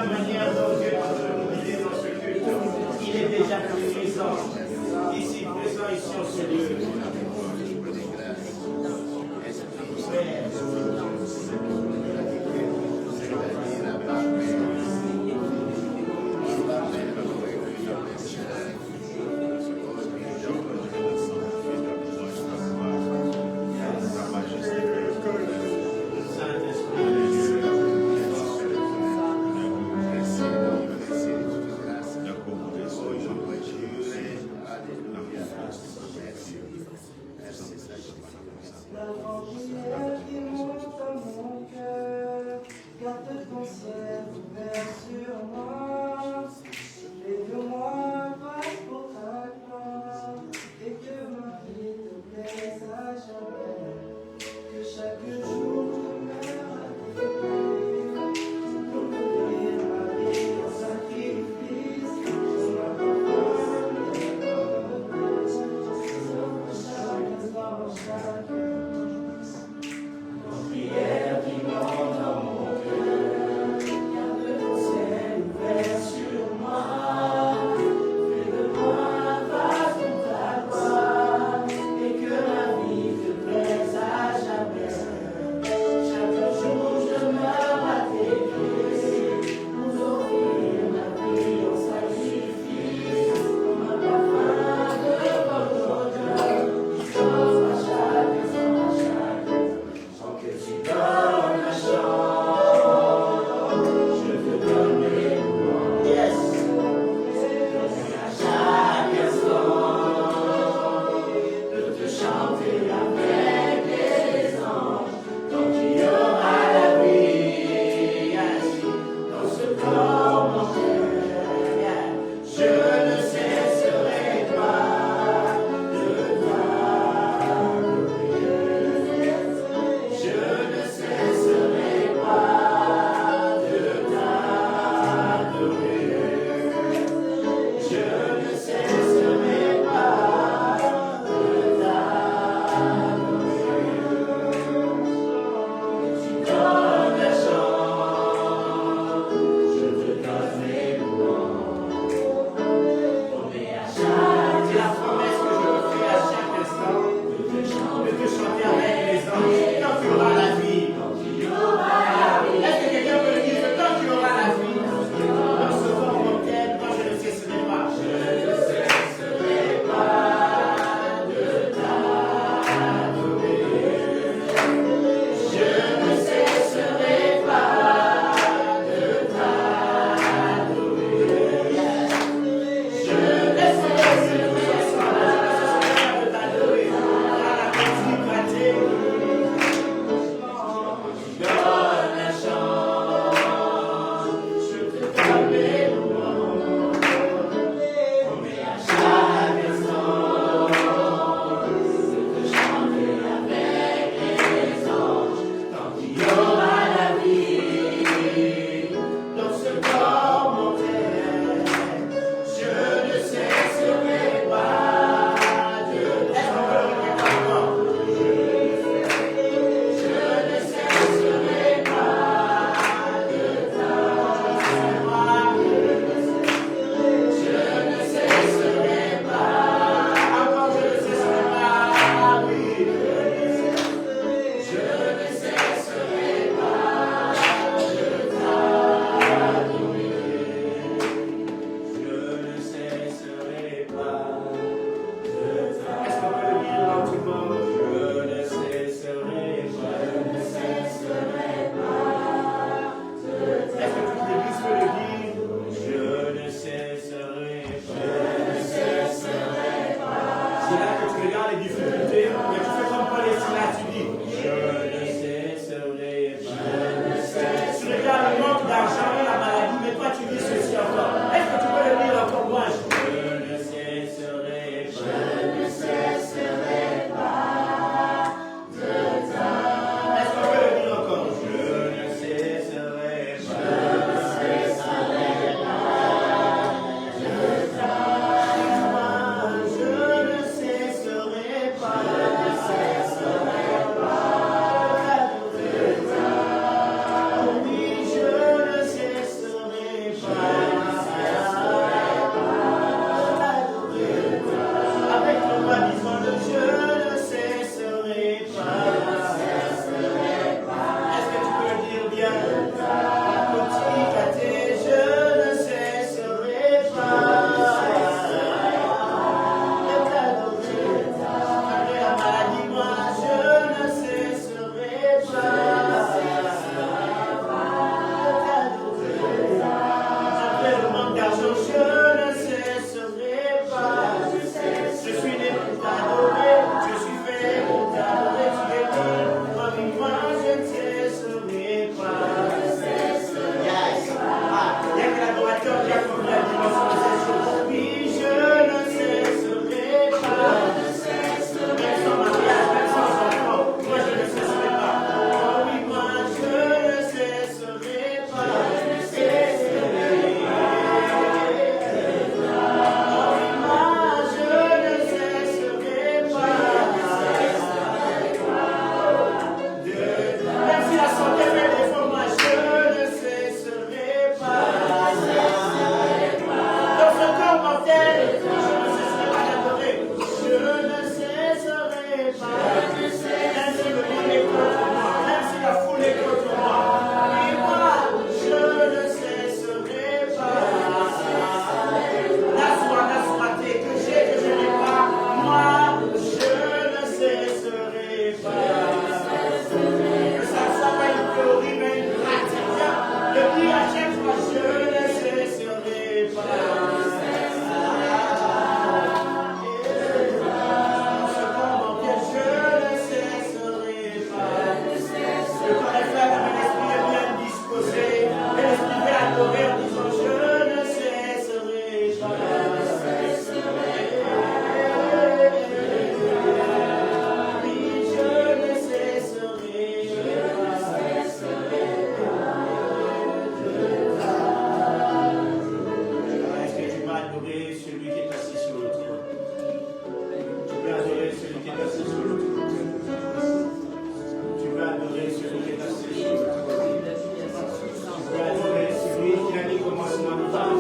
manière dont Dieu va se révéler dans ce culte, il est déjà présent, ici présent, ici en ce lieu.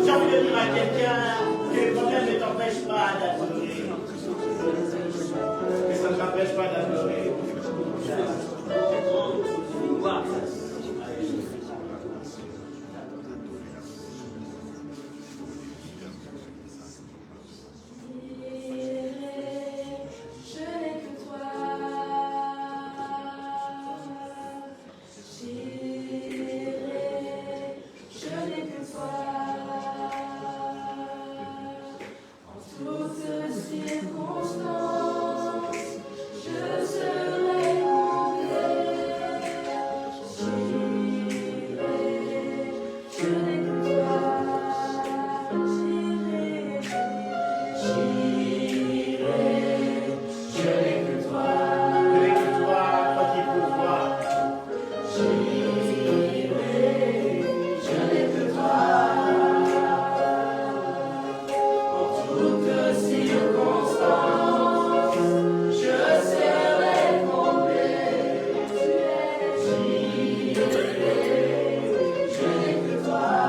J'ai envie de dire à quelqu'un que le problème ne t'empêche pas d'adorer. Mais ça ne t'empêche pas d'adorer. Je n'ai que toi.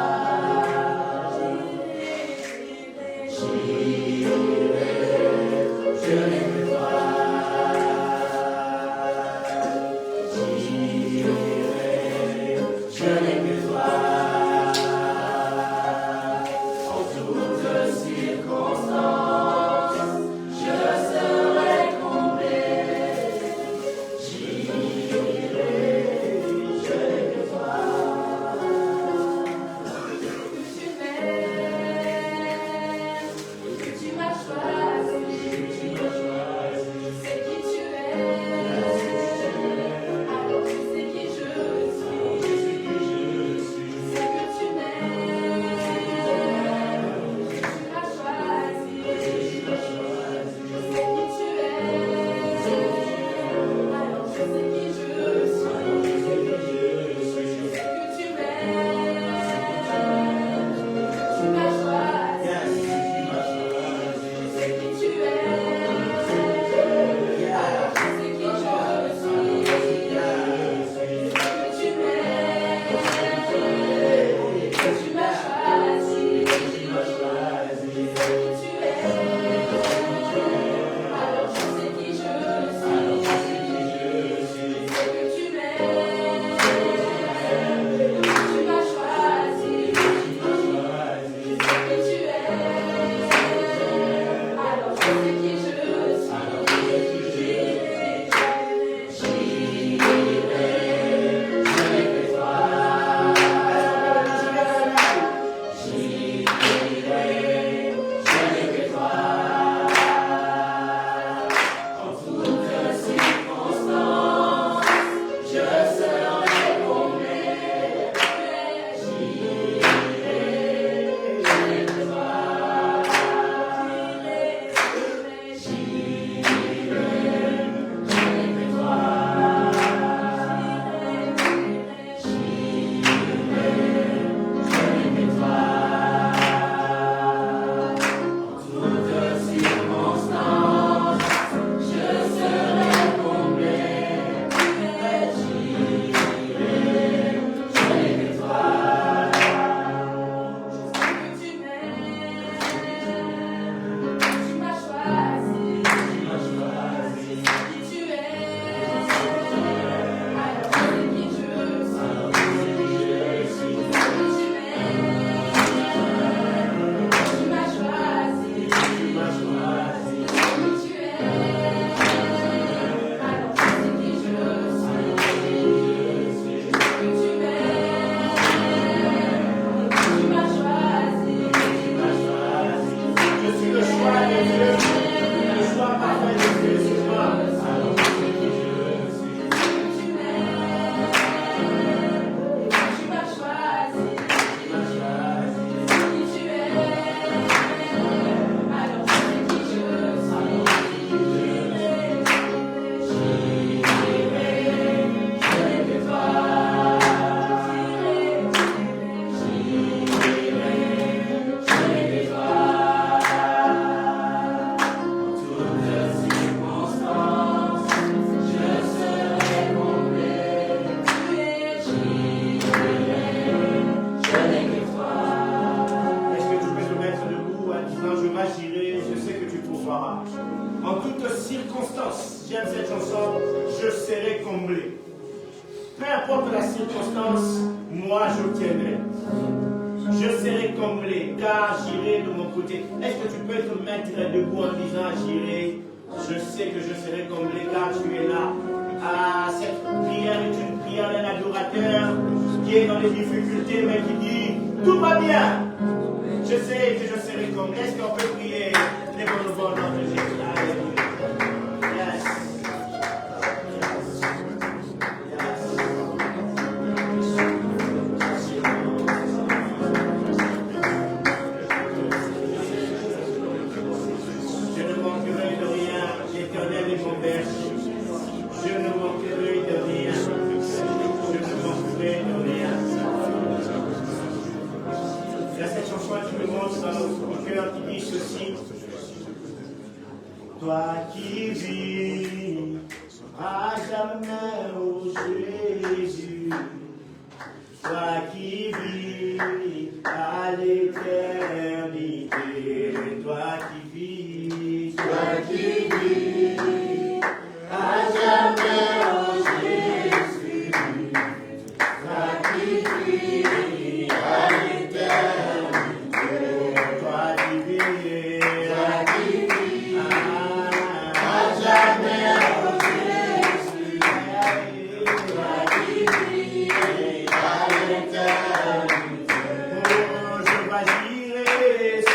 J'aime cette chanson, je serai comblé. Peu importe la circonstance, moi j'obtiendrai. Je serai comblé, car j'irai de mon côté. Est-ce que tu peux te mettre debout en disant j'irai? Je sais que je serai comblé car tu es là. Ah, cette prière est une prière d'un adorateur qui est dans les difficultés mais qui dit tout va bien. Je sais que je serai comblé. Est-ce qu'on peut prier les bonnes voix dans le Jésus? Alléluia. Yes. Je ne manquerai de rien, l'Éternel est mon berger. Je ne manquerai de rien. Je ne manquerai de rien. Il y a cette chanson qui me montre dans mon cœur qui dit ceci. Toi qui vis à jamais, ô Jésus. Toi qui vis à l'éternité. Toi qui vis. Toi qui vis à jamais, ô Jésus. Toi qui vis à l'éternité. Toi qui vis. Toi qui vis à jamais, ô Jésus. Toi qui vis à l'éternité. Oh, je vagillerai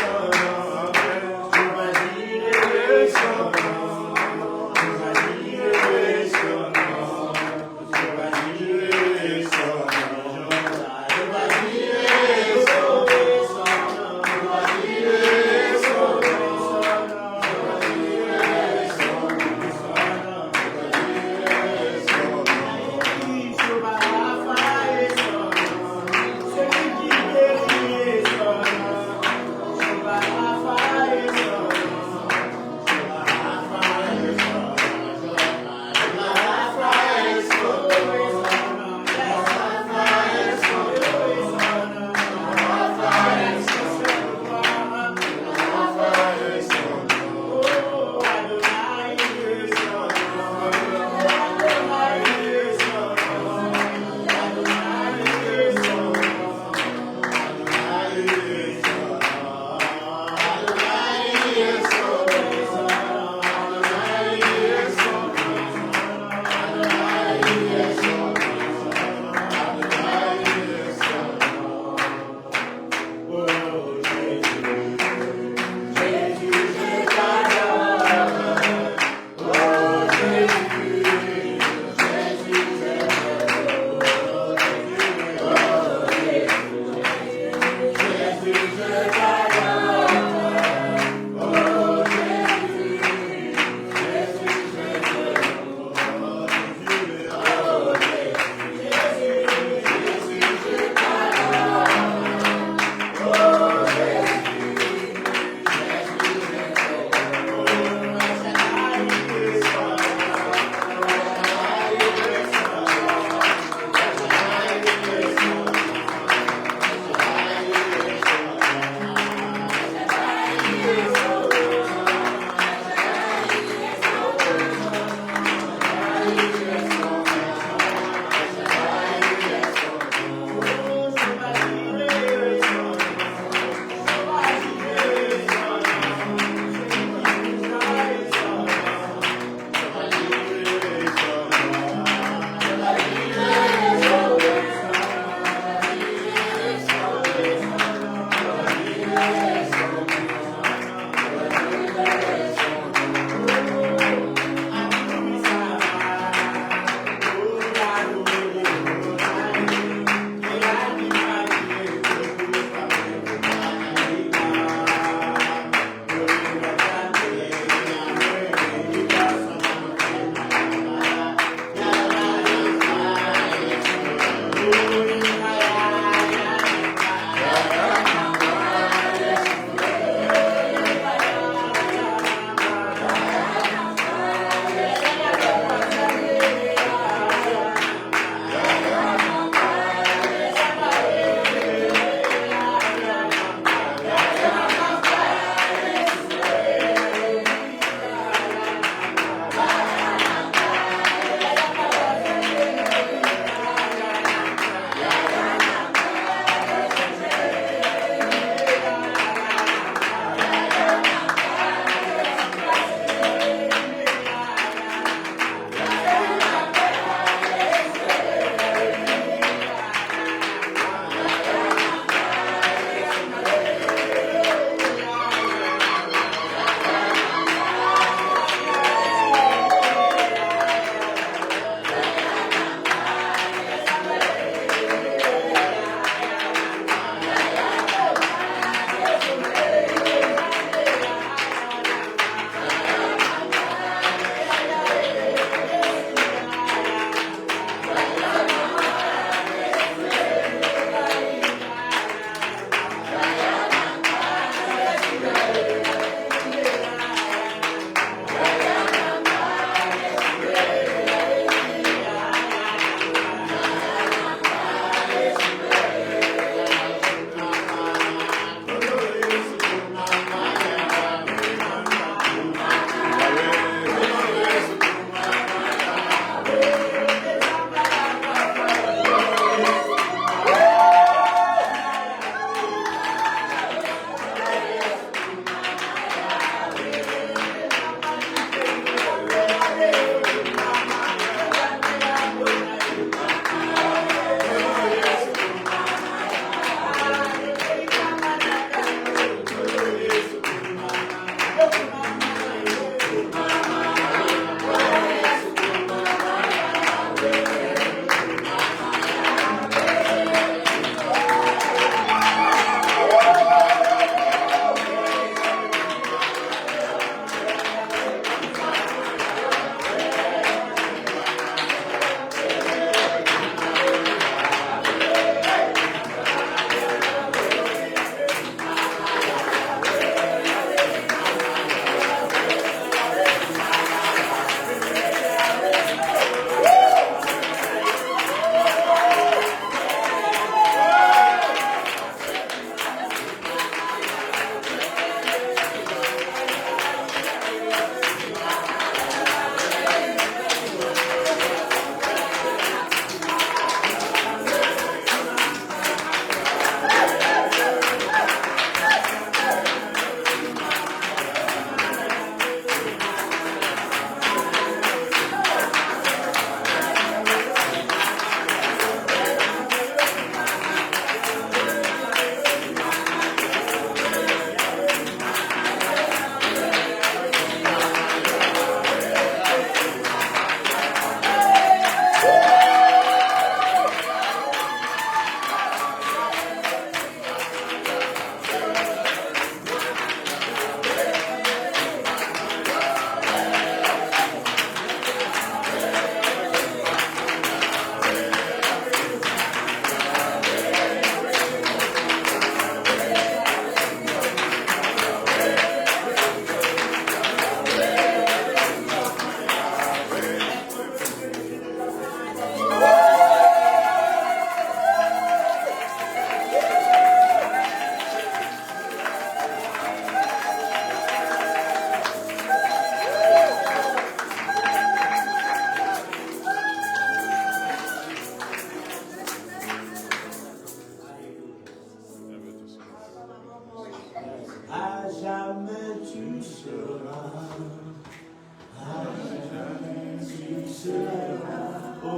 Oh,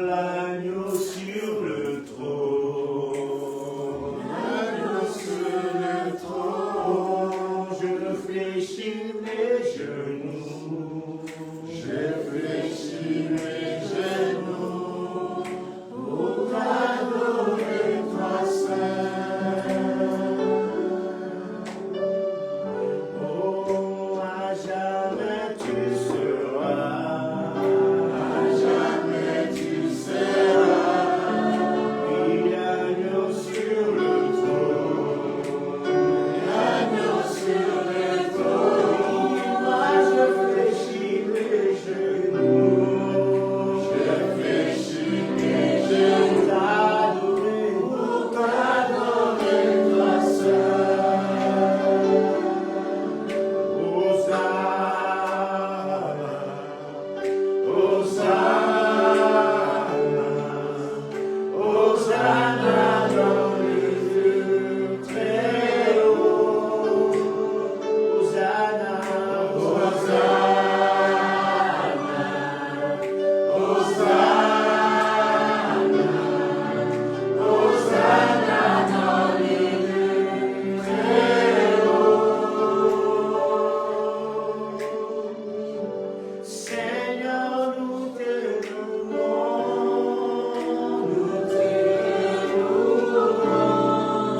l'agneau sur le trône. L'agneau sur le trône. Je fléchis mes genoux. Je fléchis mes genoux. Pour t'adorer, toi seul. Oh, à jamais tu seras. À jamais tu seras. Oui, l'agneau sur le trône. L'agneau sur le trône. Moi je fléchis mes genoux. Je fléchis mes genoux. Pour t'adorer, toi seul. Hosanna, Hosanna, Hosanna dans les lieux très hauts. Hosanna, Hosanna, Hosanna, Hosanna dans les lieux très hauts. Seigneur, nous te louons,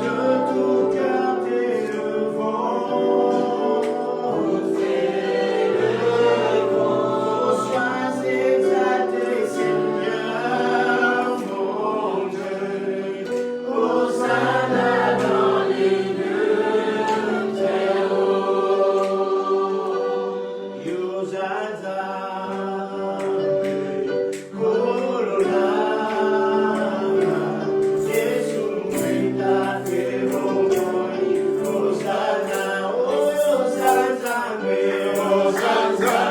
de tout cœur t'élevons, sois exalté, Seigneur, mon Dieu. Hosanna dans les lieux très hauts. Yosaza, Corona, Jésus, Mita, Théomoi, Hosanna, Hosanna, Hosanna,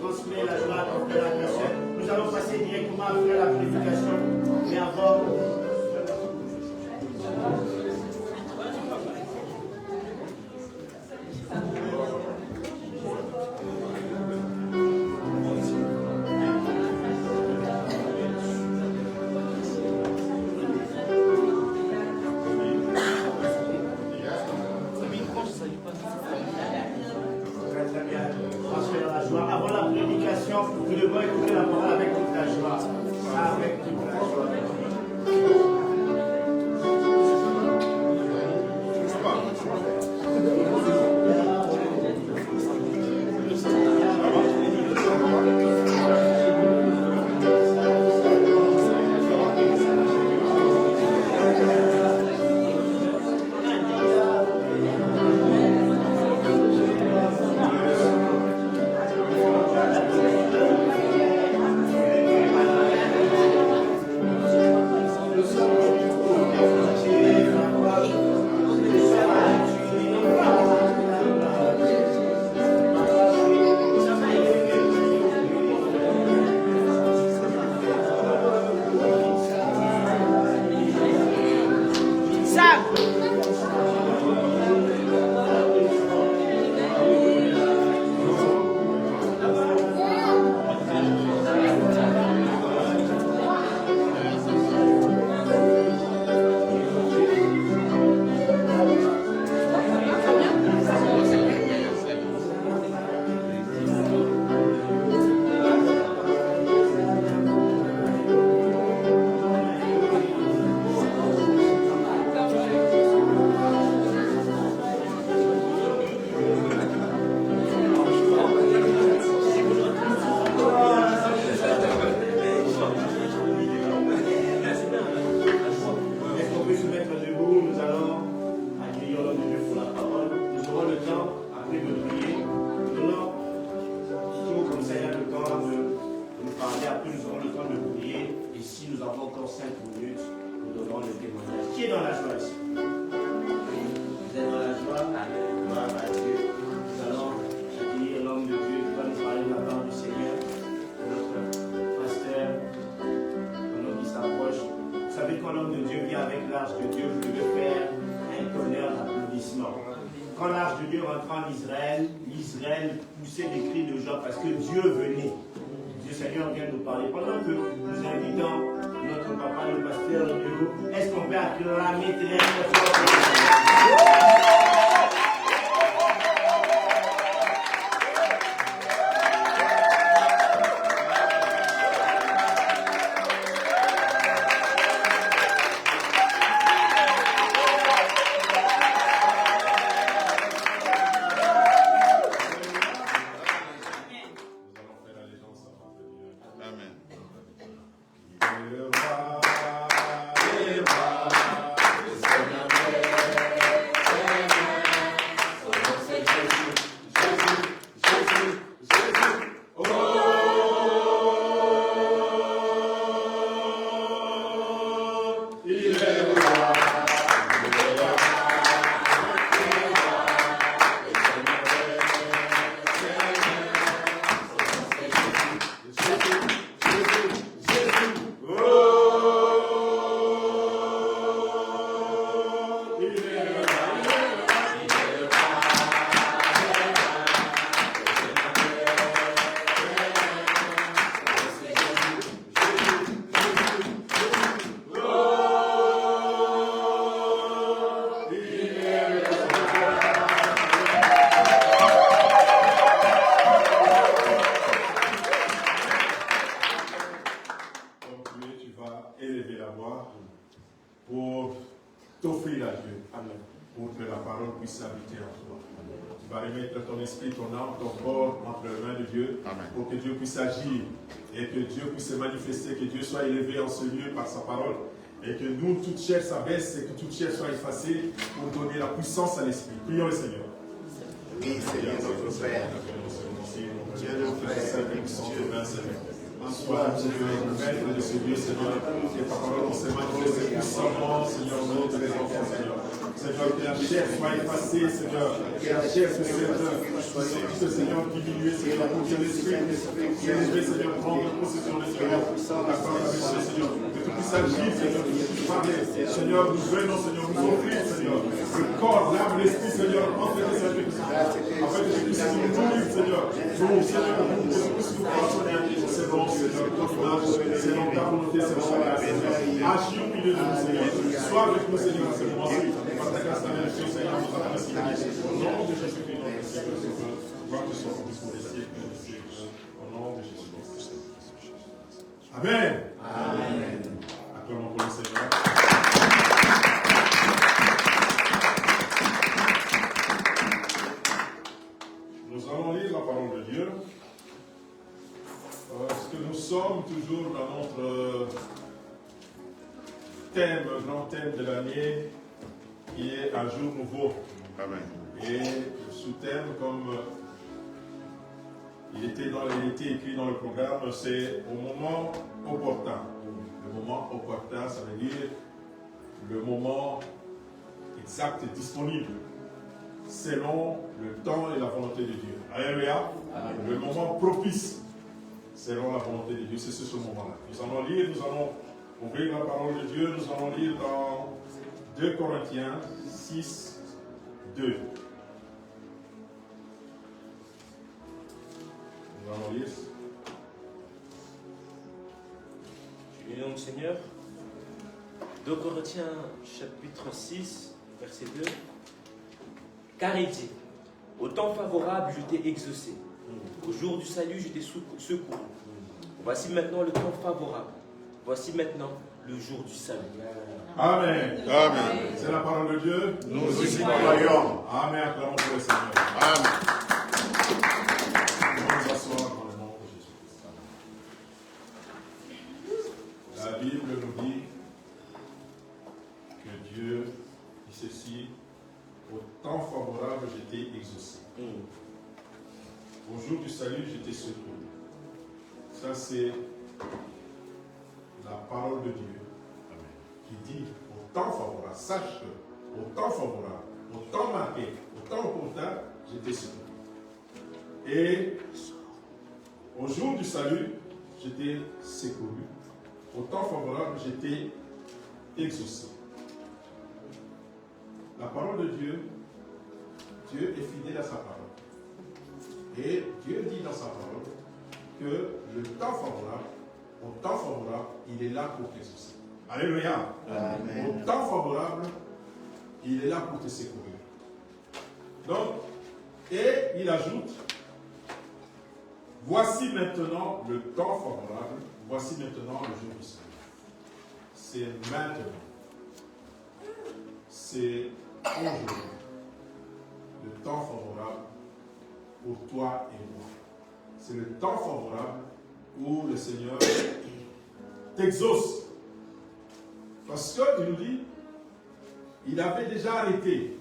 transmets la joie à ton frère à ta soeur. Nous allons passer directement après la prédication. Mais avant, avant la prédication, nous devons écouter la parole avec toute la joie. Avec toute la joie. l'ange de Dieu rentrant en Israël, l'Israël poussait des cris de joie parce que Dieu venait. Dieu Seigneur vient nous parler. Pendant que nous invitons notre papa, le pasteur Hugo, est-ce qu'on peut acclamer très fort? Pour que Dieu puisse agir et que Dieu puisse se manifester, que Dieu soit élevé en ce lieu par sa parole et que nous, toute chair s'abaisse et que toute chair soit effacée pour donner la puissance à l'Esprit. Prions le Seigneur. Oui, Seigneur notre Père. Dieu notre Père. Sois Dieu, maître de ce lieu, Seigneur, et ta parole se manifeste puissamment, Seigneur, nous, tes enfants, Seigneur. Seigneur, que la chair soit effacée, Seigneur, que la chair se serve, que Seigneur diminuer, Seigneur, pour que l'Esprit s'élever, Seigneur, prendre possession de Seigneur, la parole avec toi, Seigneur, que tu puisses agir, Seigneur, que tu puisses parler, Seigneur, nous venons, Seigneur, nous offrir, Seigneur, le corps, l'âme, l'esprit, Seigneur, en fait, Seigneur, afin que tu puisses nous nourrir, Seigneur, nous, Seigneur, que tu puisses nous pardonner, c'est bon, Seigneur, c'est dans ta volonté, Seigneur, agis au milieu de nous, Seigneur, sois avec nous, Seigneur, à ce moment-ci, par ta grâce, ta bénédiction, Seigneur, nous avons ainsi dit, au nom de Jésus-Christ, notre Seigneur, gloire te soit rendue pour les siècles et les siècles, au nom de Jésus-Christ. Amen. Amen. Acclamons pour le Seigneur. Nous allons lire la parole de Dieu. Parce que nous sommes toujours dans notre thème, grand thème de l'année, qui est un jour nouveau. Amen. Et le sous-thème, comme il était écrit dans le programme, c'est au moment opportun. Le moment opportun, ça veut dire le moment exact et disponible, selon le temps et la volonté de Dieu. Alléluia. Le moment propice, selon la volonté de Dieu, c'est ce moment-là. Nous allons lire, nous allons ouvrir la parole de Dieu, nous allons lire dans 2 Corinthiens 6, 2. Nous allons lire. Du nom du Seigneur. 2 Corinthiens chapitre 6, verset 2. Car il dit, au temps favorable, je t'ai exaucé. Au jour du salut, je t'ai secouru. Voici maintenant le temps favorable. Voici maintenant le jour du salut. Amen. Amen. C'est la parole de Dieu. Nous aussi croyons. Amen. Acclamons pour le Seigneur. Amen. Nous allons nous asseoir dans le nom de Jésus-Christ. La Bible nous dit que Dieu dit ceci, au temps favorable, je t'ai exaucé. Au jour du salut, je t'ai secouru. Ça, c'est la parole de Dieu. Amen. Qui dit au temps favorable, sache que au temps favorable, au temps marqué, au temps opportun, je t'ai secouru. Et au jour du salut, je t'ai secouru. Au temps favorable, je t'ai exaucé. La parole de Dieu Dieu est fidèle à sa parole. Et Dieu dit dans sa parole que le temps favorable, au temps favorable, il est là pour t'exaucer. Alléluia. Amen. Au temps favorable, il est là pour te secourir. Donc, et il ajoute, voici maintenant le temps favorable, voici maintenant le jour du Seigneur. C'est maintenant. C'est aujourd'hui. Le temps favorable pour toi et moi. C'est le temps favorable où le Seigneur t'exauce. Parce qu'il nous dit, il avait déjà arrêté,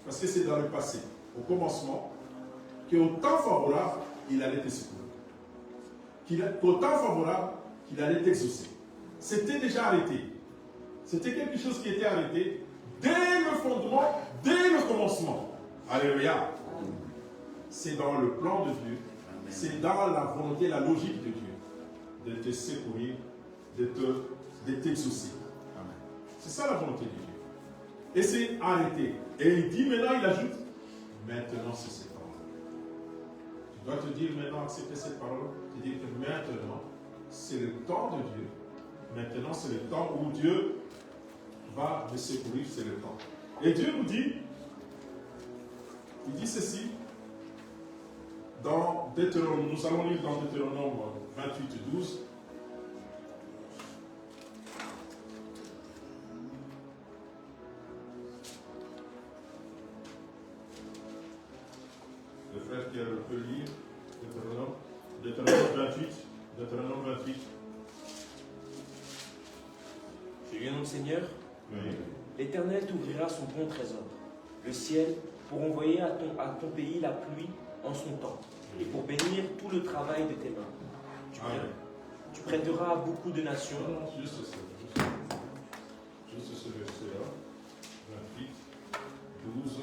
parce que c'est dans le passé, au commencement, qu'au temps favorable, il allait te secourir. Qu'au temps favorable, qu'il allait t'exaucer. C'était déjà arrêté. C'était quelque chose qui était arrêté dès le fondement, dès le commencement. Alléluia. C'est dans le plan de Dieu, c'est dans la volonté, la logique de Dieu, de te secourir, de t'exaucer. Amen. C'est ça la volonté de Dieu. Et c'est arrêté. Et il dit maintenant, il ajoute, maintenant c'est cette parole. Tu dois te dire maintenant, accepter cette parole, te dire que maintenant, c'est le temps de Dieu. Maintenant, c'est le temps où Dieu va me secourir, c'est le temps. Et Dieu nous dit, il dit ceci, dans Deutéronome, nous allons lire dans Deutéronome 28, 12. Le frère qui peut lire Deutéronome 28, Deutéronome 28. Je lui annonce, Seigneur, Oui. l'Éternel t'ouvrira son bon trésor, le ciel, pour envoyer à ton pays la pluie en son temps, et pour bénir tout le travail de tes mains. Tu prêteras à beaucoup de nations. Juste ce verset-là, 28, 12.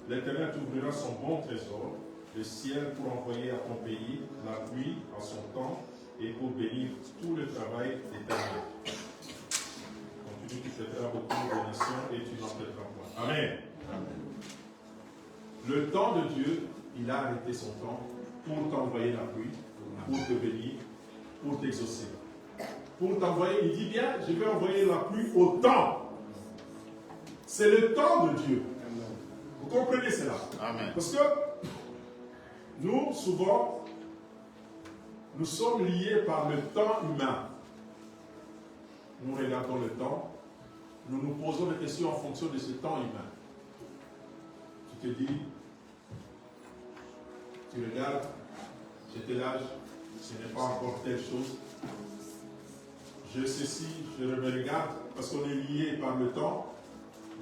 L'Éternel t'ouvrira son bon trésor, le ciel, pour envoyer à ton pays la pluie en son temps, et pour bénir tout le travail de tes mains. Continue, tu prêteras beaucoup de nations et tu n'en prêteras pas. Amen. Le temps de Dieu, il a arrêté son temps pour t'envoyer la pluie, pour te bénir, pour t'exaucer. Pour t'envoyer, il dit bien, je vais envoyer la pluie au temps. C'est le temps de Dieu. Vous comprenez cela? Amen. Parce que nous, souvent, nous sommes liés par le temps humain. Nous regardons le temps, nous nous posons des questions en fonction de ce temps humain. Tu te dis, tu regardes, j'ai tel âge, ce n'est pas encore telle chose. Je ceci, je me regarde, parce qu'on est lié par le temps.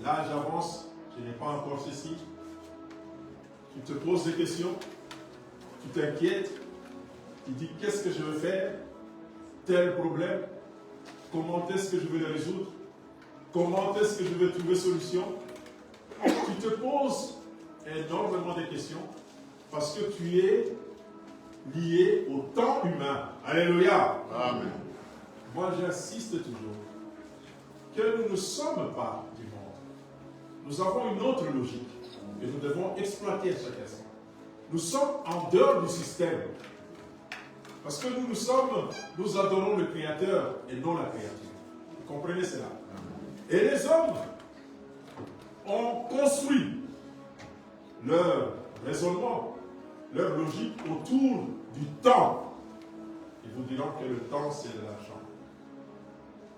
L'âge avance, je n'ai pas encore ceci. Tu te poses des questions, tu t'inquiètes, tu dis qu'est-ce que je veux faire, tel problème, comment est-ce que je vais le résoudre, comment est-ce que je vais trouver solution. Tu te poses énormément de questions parce que tu es lié au temps humain. Alléluia. Amen. Moi, j'insiste toujours que nous ne sommes pas du monde. Nous avons une autre logique que nous devons exploiter à chaque instant. Nous sommes en dehors du système. Parce que nous adorons le Créateur et non la créature. Vous comprenez cela? Et les hommes ont construit leur raisonnement, leur logique autour du temps. Ils vous diront que le temps, c'est de l'argent.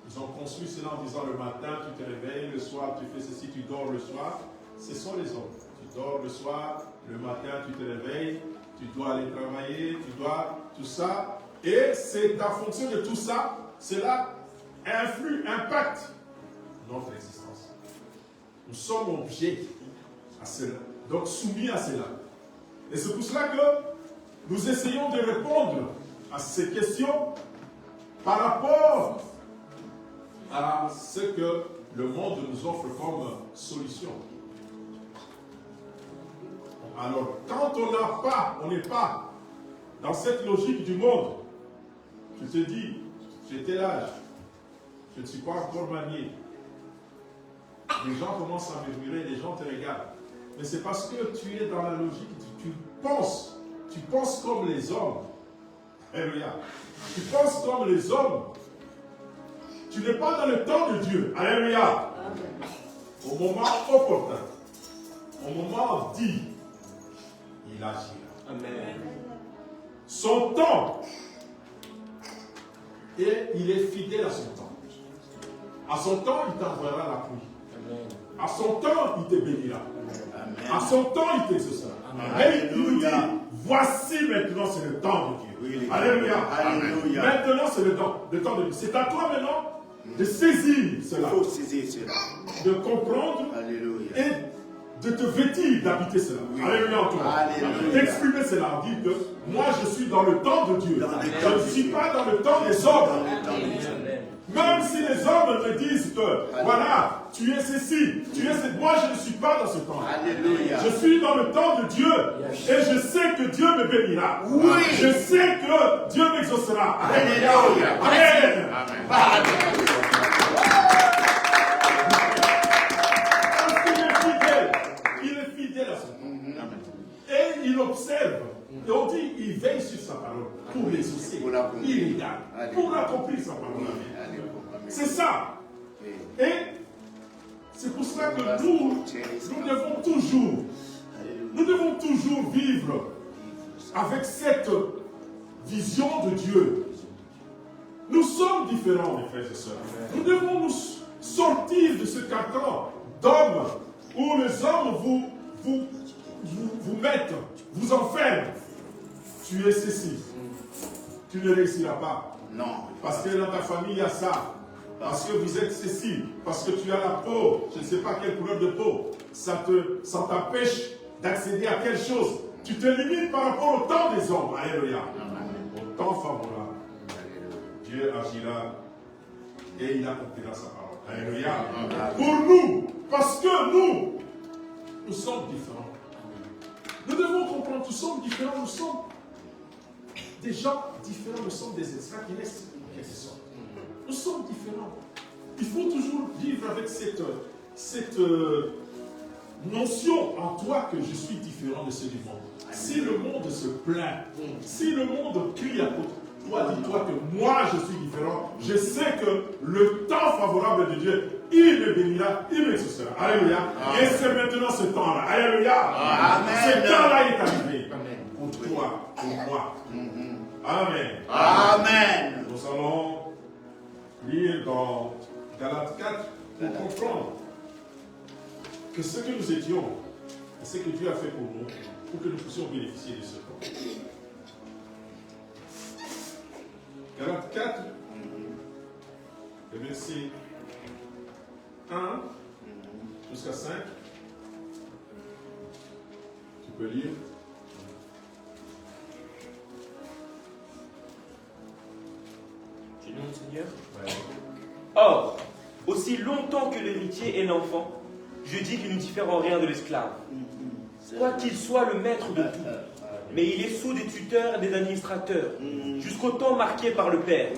Ils ont construit cela en disant le matin, tu te réveilles, le soir, tu fais ceci, tu dors le soir. Ce sont les hommes. Tu dors le soir, le matin, tu te réveilles, tu dois aller travailler, tu dois tout ça. Et c'est en fonction de tout ça, cela impacte notre existence. Nous sommes objets à cela, donc soumis à cela. Et c'est pour cela que nous essayons de répondre à ces questions par rapport à ce que le monde nous offre comme solution. Alors, quand on n'est pas dans cette logique du monde, tu te dis, j'ai tel âge, je ne suis pas encore marié. Les gens commencent à murmurer, les gens te regardent. Mais c'est parce que tu es dans la logique, tu penses comme les hommes. Alléluia. Tu penses comme les hommes. Tu n'es pas dans le temps de Dieu. Alléluia. Au moment opportun, au moment dit, il agira. Amen. Son temps, et il est fidèle à son temps. À son temps, il t'enverra la pluie. Amen. À son temps, il te bénira. Amen. À son temps, il t'exaucera. Et il nous dit, voici maintenant, c'est le temps de Dieu. Oui, Alléluia. Alléluia. Maintenant, c'est le temps de Dieu. C'est à toi maintenant de saisir cela, Il faut saisir cela. de comprendre Alléluia. et de te vêtir d'habiter cela. Oui. Alléluia en toi. Alléluia. D'exprimer cela, dire que moi je suis dans le temps de Dieu. Dans le Je temps ne de suis Dieu. pas dans le temps des Dans hommes. le temps de Dieu. Amen. Même si les hommes me disent que, voilà, tu es ceci, tu es ceci. Moi, je ne suis pas dans ce temps. Alléluia. Je suis dans le temps de Dieu. Et je sais que Dieu me bénira. Oui. Je sais que Dieu m'exaucera. Alléluia. Amen. Amen. Parce qu'il est fidèle. Il est fidèle à son temps. Et il observe. Et on dit, il veille sur sa parole pour l'exaucer. Pour l'accomplir. Il regarde pour accomplir sa parole. Alléluia. C'est ça. Oui. Et c'est pour cela que nous devons toujours vivre avec cette vision de Dieu. Nous sommes différents, mes frères et sœurs. Nous devons nous sortir de ce carcan d'hommes où les hommes vous mettent, vous enferment. Tu es ceci. Tu ne réussiras pas. Non. Parce que dans ta famille, il y a ça. Parce que vous êtes ceci. Parce que tu as la peau, je ne sais pas quelle couleur de peau. Ça t'empêche d'accéder à quelque chose. Tu te limites par rapport au temps des hommes. Alléluia. Au temps favorable. Dieu agira et il accomplira sa parole. Alléluia. Pour nous, parce que nous sommes différents. Nous devons comprendre, nous sommes différents, nous sommes des gens différents, nous sommes des extraterrestres. Nous sommes différents. Il faut toujours vivre avec cette notion en toi que je suis différent de ceux du monde. Si le monde se plaint, si le monde crie à côté, toi dis-toi que moi je suis différent. Je sais que le temps favorable de Dieu, il me bénira, il m'exaucera. Alléluia. Et c'est maintenant ce temps-là. Alléluia. Amen. Ce temps-là est arrivé. Pour toi, pour moi. Amen. Amen. Nous allons lire dans Galates 4 pour comprendre que ce que nous étions et ce que Dieu a fait pour nous, pour que nous puissions bénéficier de ce temps. Galates 4, le verset 1 jusqu'à 5. Tu peux lire. Du nom du Seigneur. Ouais. Or, aussi longtemps que l'héritier est l'enfant, je dis qu'il ne diffère en rien de l'esclave. Quoi qu'il soit le maître de tout, mais il est sous des tuteurs et des administrateurs, jusqu'au temps marqué par le Père.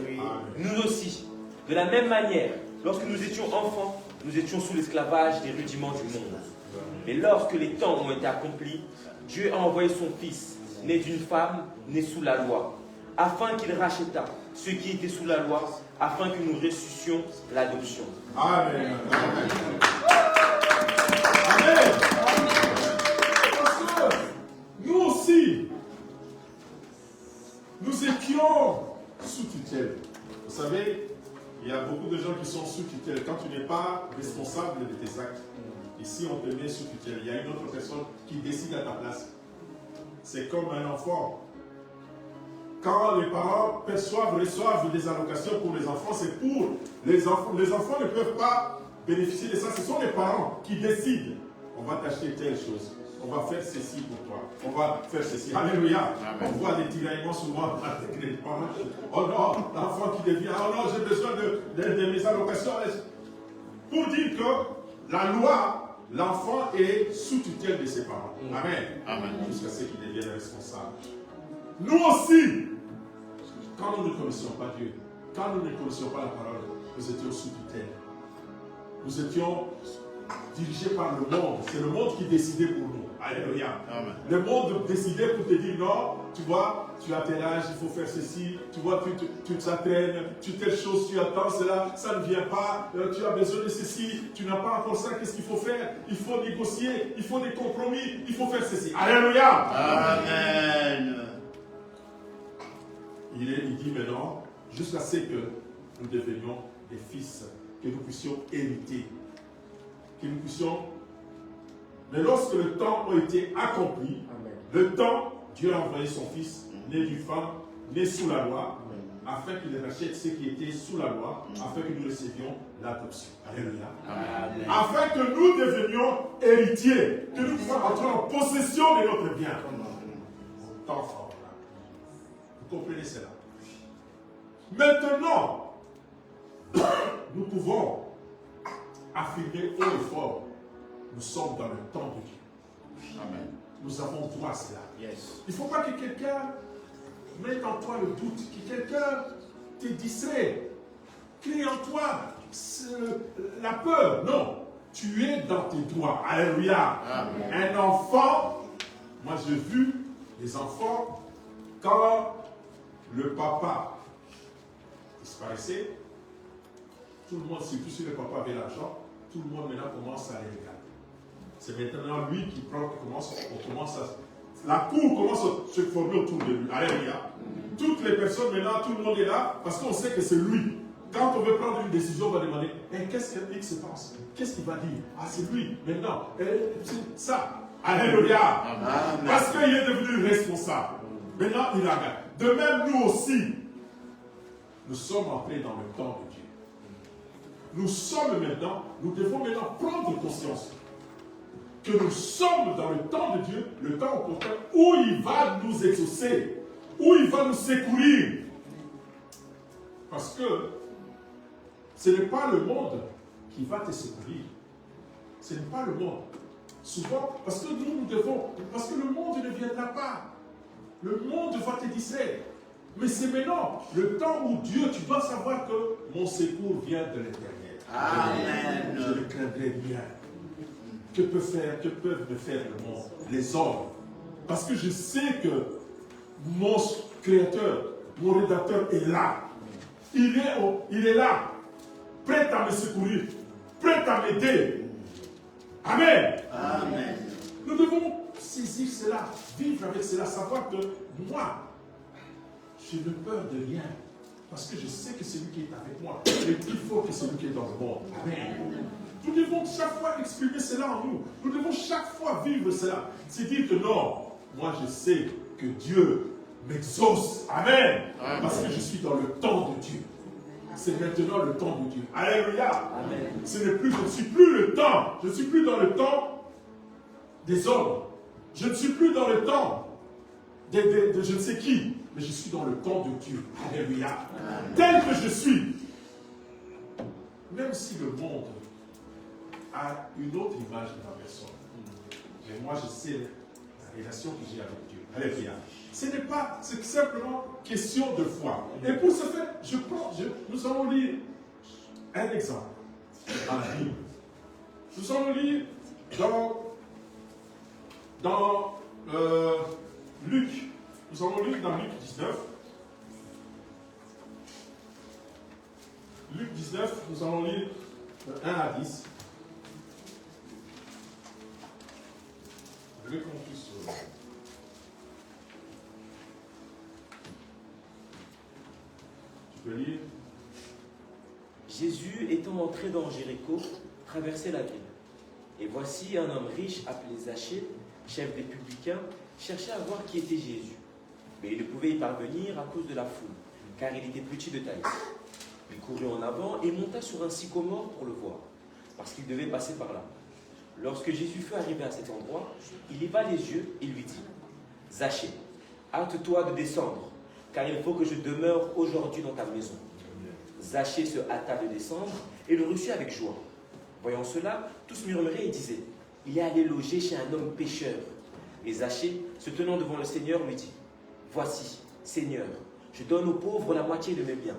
Nous aussi, de la même manière, lorsque nous étions enfants, nous étions sous l'esclavage des rudiments du monde. Mais lorsque les temps ont été accomplis, Dieu a envoyé son Fils, né d'une femme, né sous la loi, afin qu'il rachètât ceux qui étaient sous la loi, afin que nous ressuscions l'adoption. Amen. Amen. Amen. Parce que nous aussi, nous étions sous tutelle. Vous savez, il y a beaucoup de gens qui sont sous tutelle. Quand tu n'es pas responsable de tes actes, ici on te met sous tutelle. Il y a une autre personne qui décide à ta place. C'est comme un enfant. Quand les parents reçoivent des allocations pour les enfants, c'est pour les enfants. Les enfants ne peuvent pas bénéficier de ça. Ce sont les parents qui décident. On va t'acheter telle chose. On va faire ceci pour toi. On va faire ceci. Alléluia. On voit des tiraillements souvent avec les parents. Oh non, l'enfant qui devient, oh non, j'ai besoin de mes allocations. Pour dire que la loi, l'enfant est sous tutelle de ses parents. Amen. Amen. Jusqu'à ce qu'il devienne responsable. Nous aussi, quand nous ne connaissions pas Dieu, quand nous ne connaissions pas la parole, nous étions sous tutelle. Nous étions dirigé par le monde. C'est le monde qui décidait pour nous. Alléluia. Amen. Le monde décidait pour te dire non, tu vois, tu as tel âge, il faut faire ceci, tu vois, tu t'entraînes, tu telle chose, tu attends cela, ça ne vient pas, tu as besoin de ceci, tu n'as pas encore ça, qu'est-ce qu'il faut faire? Il faut négocier, il faut des compromis, il faut faire ceci. Alléluia. Amen. Il dit maintenant, jusqu'à ce que nous devenions des fils, que nous puissions hériter, que nous puissions. Mais lorsque le temps a été accompli, le temps, Dieu a envoyé son fils, né d'une femme, né sous la loi, afin qu'il rachète ceux qui étaient sous la loi, afin que nous recevions l'adoption. Alléluia. Amen. Afin que nous devenions héritiers, que nous puissions entrer en possession de notre bien. Temps fort là. Vous comprenez cela? Maintenant, nous pouvons affirmer haut et fort, nous sommes dans le temps de Dieu. Amen. Nous avons droit à cela. Yes. Il ne faut pas que quelqu'un mette en toi le doute, que quelqu'un te distrait, crée en toi la peur. Non, tu es dans tes droits. Alléluia. Amen. Un enfant, moi j'ai vu des enfants, quand le papa disparaissait, tout le monde, surtout si le papa avait l'argent, tout le monde maintenant commence à les regarder. C'est maintenant lui qui prend, on commence à... La cour commence à se former autour de lui. Alléluia. Toutes les personnes maintenant, tout le monde est là parce qu'on sait que c'est lui. Quand on veut prendre une décision, on va demander qu'est-ce qu'il se passe? Qu'est-ce qu'il va dire? Ah, c'est lui. Maintenant, c'est ça. Alléluia. Amen. Parce qu'il est devenu responsable. Maintenant, il regarde. De même, nous aussi, nous sommes entrés dans le temps de Dieu. Nous sommes maintenant, nous devons maintenant prendre conscience que nous sommes dans le temps de Dieu, le temps opportun où il va nous exaucer, où il va nous secourir. Parce que ce n'est pas le monde qui va te secourir. Ce n'est pas le monde. Souvent, parce que nous devons, parce que le monde ne viendra pas. Le monde va te distraire. Mais c'est maintenant le temps où Dieu, tu dois savoir que mon secours vient de l'Éternel. Amen. Je ne craindrai rien. Que peuvent me faire le monde, les hommes? Parce que je sais que mon Créateur, mon Rédacteur est là. Il est là, prêt à me secourir, prêt à m'aider. Amen. Amen. Nous devons saisir cela, vivre avec cela, savoir que moi, je n'ai peur de rien. Parce que je sais que celui qui est avec moi est plus fort que celui qui est dans le monde. Amen. Nous devons chaque fois exprimer cela en nous. Nous devons chaque fois vivre cela. C'est dire que non, moi je sais que Dieu m'exauce. Amen. Amen. Parce que je suis dans le temps de Dieu. C'est maintenant le temps de Dieu. Alléluia. Amen. Je ne suis plus le temps. Je ne suis plus dans le temps des hommes. Je ne suis plus dans le temps de je ne sais qui. Mais je suis dans le temps de Dieu. Alléluia. Amen. Tel que je suis. Même si le monde a une autre image de ma personne. Mais moi, je sais la relation que j'ai avec Dieu. Alléluia. C'est simplement question de foi. Et pour ce faire, nous allons lire un exemple dans la Bible. Nous allons lire dans Luc. Nous allons lire dans Luc 19. Luc 19, nous allons lire de 1 à 10. Je vais qu'on puisse. Tu peux lire. Jésus étant entré dans Jéricho, traversait la ville. Et voici un homme riche appelé Zachée, chef des publicains, cherchait à voir qui était Jésus. Mais il ne pouvait y parvenir à cause de la foule, car il était petit de taille. Il courut en avant et monta sur un sycomore pour le voir, parce qu'il devait passer par là. Lorsque Jésus fut arrivé à cet endroit, il leva les yeux et lui dit : Zachée, hâte-toi de descendre, car il faut que je demeure aujourd'hui dans ta maison. Zachée se hâta de descendre et le reçut avec joie. Voyant cela, tous murmuraient et disaient : il est allé loger chez un homme pécheur. Et Zachée, se tenant devant le Seigneur, lui dit : voici, Seigneur, je donne aux pauvres la moitié de mes biens.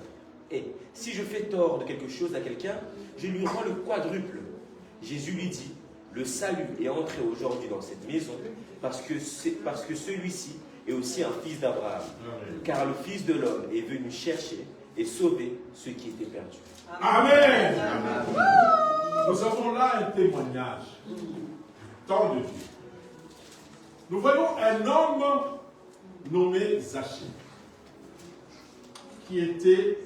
Et si je fais tort de quelque chose à quelqu'un, je lui rends le quadruple. Jésus lui dit, le salut est entré aujourd'hui dans cette maison parce que celui-ci est aussi un fils d'Abraham. Car le Fils de l'homme est venu chercher et sauver ceux qui étaient perdus. Amen. Nous avons là un témoignage du temps de Dieu. Nous voyons un homme nommé Zachée qui était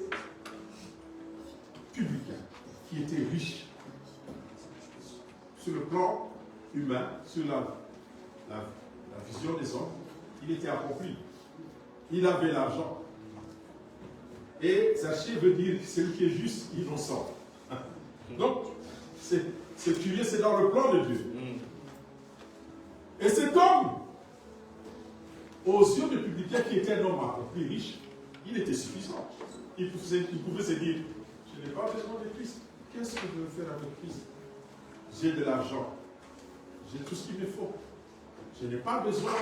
publicain, qui était riche sur le plan humain, sur la vision des hommes. Il était accompli. Il avait l'argent. Et Zachée veut dire celui qui est juste, innocent. Donc, c'est curieux, c'est dans le plan de Dieu. Et cet homme, aux yeux du publicain qui était un homme accompli, riche, il était suffisant. Il pouvait se dire, je n'ai pas besoin de Christ. Qu'est-ce que je veux faire avec Christ? J'ai de l'argent. J'ai tout ce qu'il me faut. Je n'ai pas besoin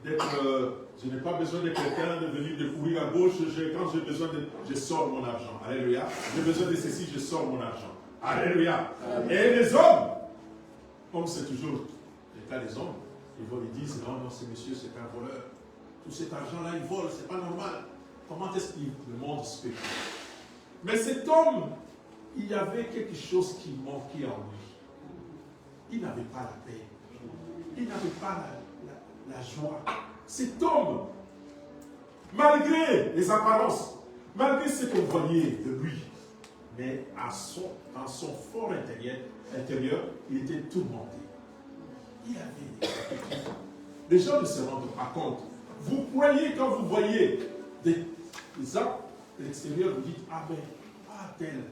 je n'ai pas besoin de quelqu'un de venir découvrir à gauche. Quand j'ai besoin je sors mon argent. Alléluia. J'ai besoin de ceci, je sors mon argent. Alléluia. Amen. Et les hommes, comme c'est toujours le cas des hommes, ils disent, non, ce monsieur, c'est un voleur. Tout cet argent-là, il vole, c'est pas normal. Comment est-ce qu'il le monde spécule? Mais cet homme, il y avait quelque chose qui manquait en lui. Il n'avait pas la paix. Il n'avait pas la joie. Cet homme, malgré les apparences, malgré ce qu'on voyait de lui, mais dans son fort intérieur, il était tourmenté. Il avait des inquiétudes. Les gens ne se rendent pas compte. Vous croyez, quand vous voyez des actes de l'extérieur, vous dites, ah ben, pas tel,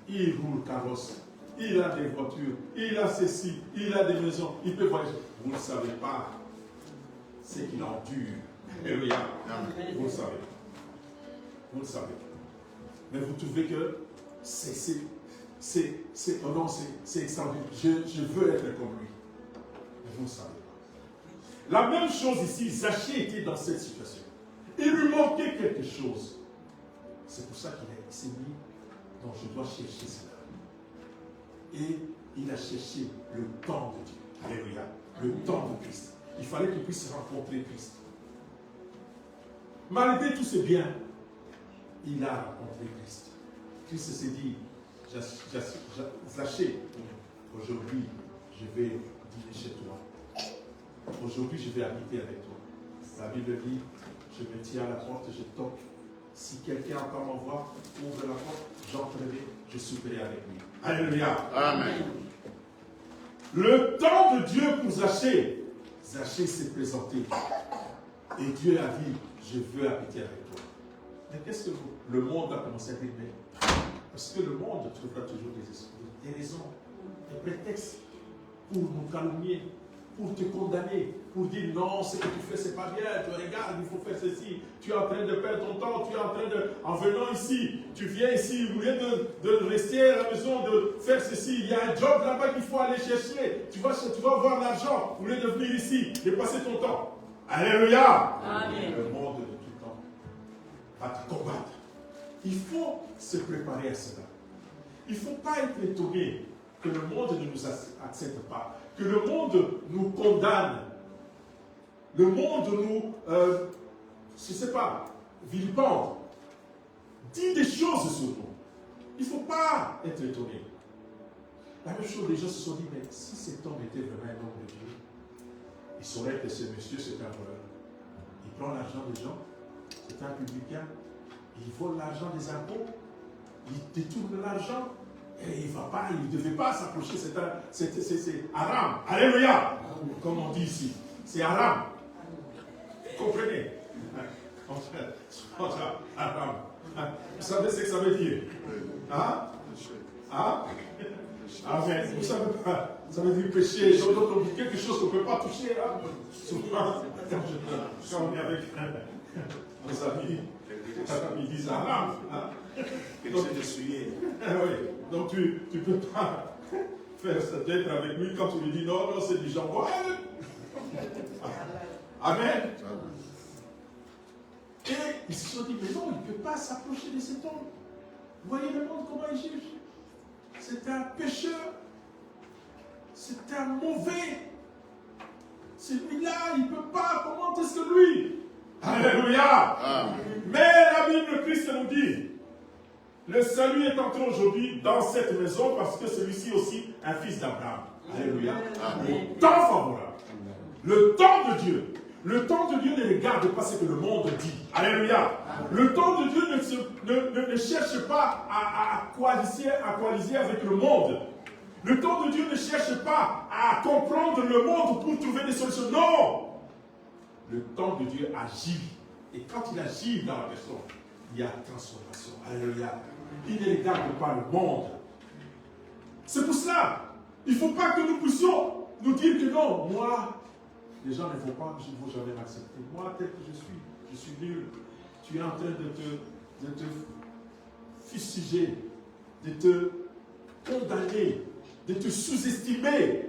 il roule carrosse, il a des voitures, il a ceci, il a des maisons, il peut voyager. Vous ne savez pas ce qu'il endure. Alléluia. Vous le savez. Vous le savez. Mais vous trouvez que c'est extraordinaire. Je veux être comme lui. Mais vous ne savez pas. La même chose ici, Zachée était dans cette situation. Il lui manquait quelque chose. C'est pour ça qu'il s'est mis, donc je dois chercher cela. Et il a cherché le temps de Dieu. Alléluia. Le temps de Christ. Il fallait qu'il puisse rencontrer Christ. Malgré tous ses biens, il a rencontré Christ. Christ s'est dit, Zachée, aujourd'hui, je vais dîner chez toi. Aujourd'hui, je vais habiter avec toi. La Bible dit, je me tiens à la porte, je toque. Si quelqu'un encore m'envoie, ouvre la porte, j'entrerai, je souperai avec lui. Alléluia. Amen. Le temps de Dieu pour Zachée, Zachée s'est présenté. Et Dieu a dit, je veux habiter avec toi. Mais qu'est-ce que le monde a commencé à dire? Parce que le monde trouvera toujours des raisons, des prétextes pour nous calomnier, pour te condamner, pour dire non, ce que tu fais, c'est pas bien, tu regardes, il faut faire ceci, tu es en train de perdre ton temps, tu es en train de, en venant ici, tu viens ici, au lieu de rester à la maison, de faire ceci, il y a un job là-bas qu'il faut aller chercher, tu vas avoir l'argent, au lieu de venir ici, de passer ton temps. Alléluia. Amen. Le monde de tout temps va te combattre. Il faut se préparer à cela. Il ne faut pas être étonné que le monde ne nous accepte pas, que le monde nous condamne, le monde nous, je ne sais pas, vilipende, dit des choses sur nous. Il ne faut pas être étonné. La même chose, les gens se sont dit, mais si cet homme était vraiment un homme de Dieu, il saurait que ce monsieur, c'est un voleur. Il prend l'argent des gens, c'est un publicain, il vole l'argent des impôts, il détourne l'argent, et il ne va pas, il ne devait pas s'approcher, c'est haram. Alléluia, comme on dit ici, c'est haram. Vous comprenez? Haram. Vous savez ce que ça veut dire? Hein? Hein? Amen. Vous ne savez pas. Ça veut dire péché, donc quelque chose qu'on ne peut pas toucher. Hein? Souvent, quand on est avec nos amis, ils disent haram. Hein? Donc, oui. Donc tu ne peux pas faire cette lettre avec lui quand tu lui dis non, non, c'est du jambon. Amen. Et ils se sont dit, mais non, il ne peut pas s'approcher de cet homme. Vous voyez le monde comment il juge? C'est un pécheur. c'est un mauvais. Celui-là, il ne peut pas. Comment est-ce que lui? Alléluia. Mais la Bible, Christ nous dit, le salut est entré aujourd'hui dans cette maison parce que celui-ci aussi un fils d'Abraham. Alléluia. Le temps favorable. Le temps de Dieu. Le temps de Dieu ne regarde pas ce que le monde dit. Alléluia. Le temps de Dieu ne cherche pas à coaliser avec le monde. Le temps de Dieu ne cherche pas à comprendre le monde pour trouver des solutions. Non. Le temps de Dieu agit. Et quand il agit dans la personne, il y a transformation. Alléluia. Il ne regarde pas le monde. C'est pour cela, il ne faut pas que nous puissions nous dire que non, moi, les gens ne vont pas, je ne vaux jamais m'accepter. Moi, tel que je suis nul. Tu es en train de te fustiger, de te condamner, de te sous-estimer.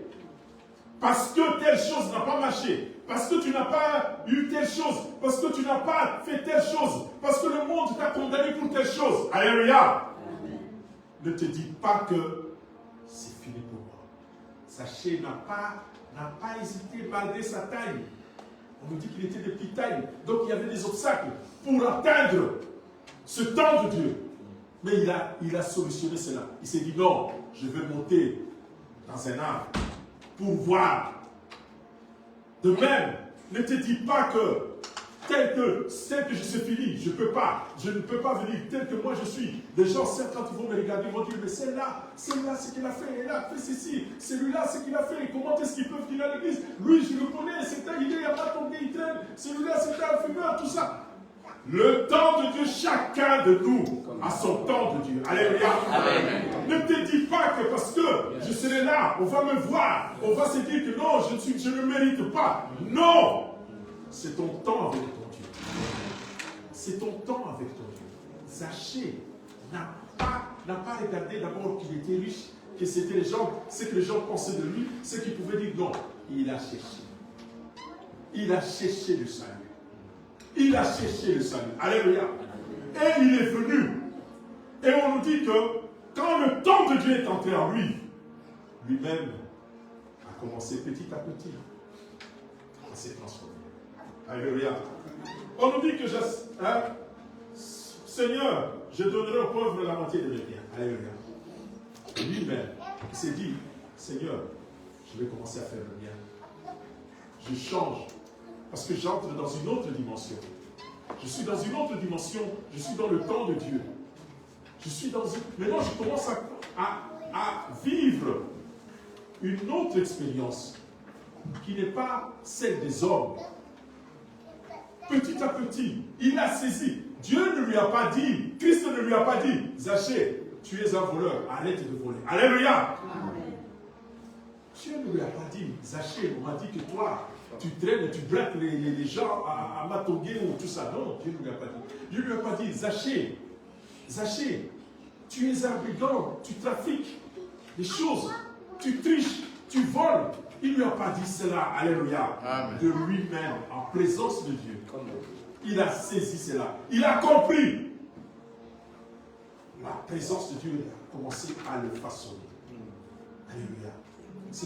Parce que telle chose n'a pas marché. Parce que tu n'as pas eu telle chose. Parce que tu n'as pas fait telle chose. Parce que le monde t'a condamné pour telle chose. Alléluia. Ne te dis pas que c'est fini pour moi. Sachez, n'a pas hésité malgré sa taille. On nous dit qu'il était de petite taille. Donc il y avait des obstacles pour atteindre ce temps de Dieu. Mais il a solutionné cela. Il s'est dit non, je vais monter dans un arbre pour voir. De même, ne te dis pas que tel que je suis fini, je ne peux pas venir tel que moi je suis. Les gens, certes, quand ils vont me regarder, ils vont dire, mais celle-là, ce qu'il a fait, elle a fait ceci, celui-là, ce qu'il a fait, comment est-ce qu'ils peuvent venir à l'église? Lui, je le connais, c'est un idée, il n'a pas tombé, il traîne, celui-là, c'est un fumeur, tout ça. Le temps de Dieu, chacun de nous a son temps de Dieu. Alléluia. Amen. Ne te dis pas que parce que je serai là, on va me voir, on va se dire que non, je ne mérite pas. Non! C'est ton temps avec ton Dieu. C'est ton temps avec ton Dieu. Zachée n'a pas regardé d'abord qu'il était riche, que c'était ce que les gens pensaient de lui, ce qu'ils pouvaient dire. Non, il a cherché. Il a cherché le salut. Il a cherché le salut. Alléluia. Et il est venu. Et on nous dit que quand le temps de Dieu est entré en lui, lui-même a commencé petit à petit à se transformer. Alléluia. On nous dit que Seigneur, je donnerai aux pauvres la moitié de mes biens. Alléluia. Lui-même, il s'est dit, Seigneur, je vais commencer à faire le bien. Je change. Parce que j'entre dans une autre dimension. Je suis dans une autre dimension. Je suis dans le temps de Dieu. Maintenant, je commence à vivre une autre expérience qui n'est pas celle des hommes. Petit à petit, il a saisi. Dieu ne lui a pas dit, Christ ne lui a pas dit, Zachée, tu es un voleur, arrête de voler. Alléluia. Dieu ne lui a pas dit, Zachée, on m'a dit que toi, tu traînes, tu braques les gens à Matongué ou tout ça. Non, Dieu ne lui a pas dit. Dieu ne lui a pas dit, Zachée, tu es un brigand, tu trafiques des choses, tu triches, tu voles. Il ne lui a pas dit cela, alléluia, Amen. De lui-même, en présence de Dieu. Il a saisi cela. Il a compris. La présence de Dieu a commencé à le façonner. Alléluia. Ce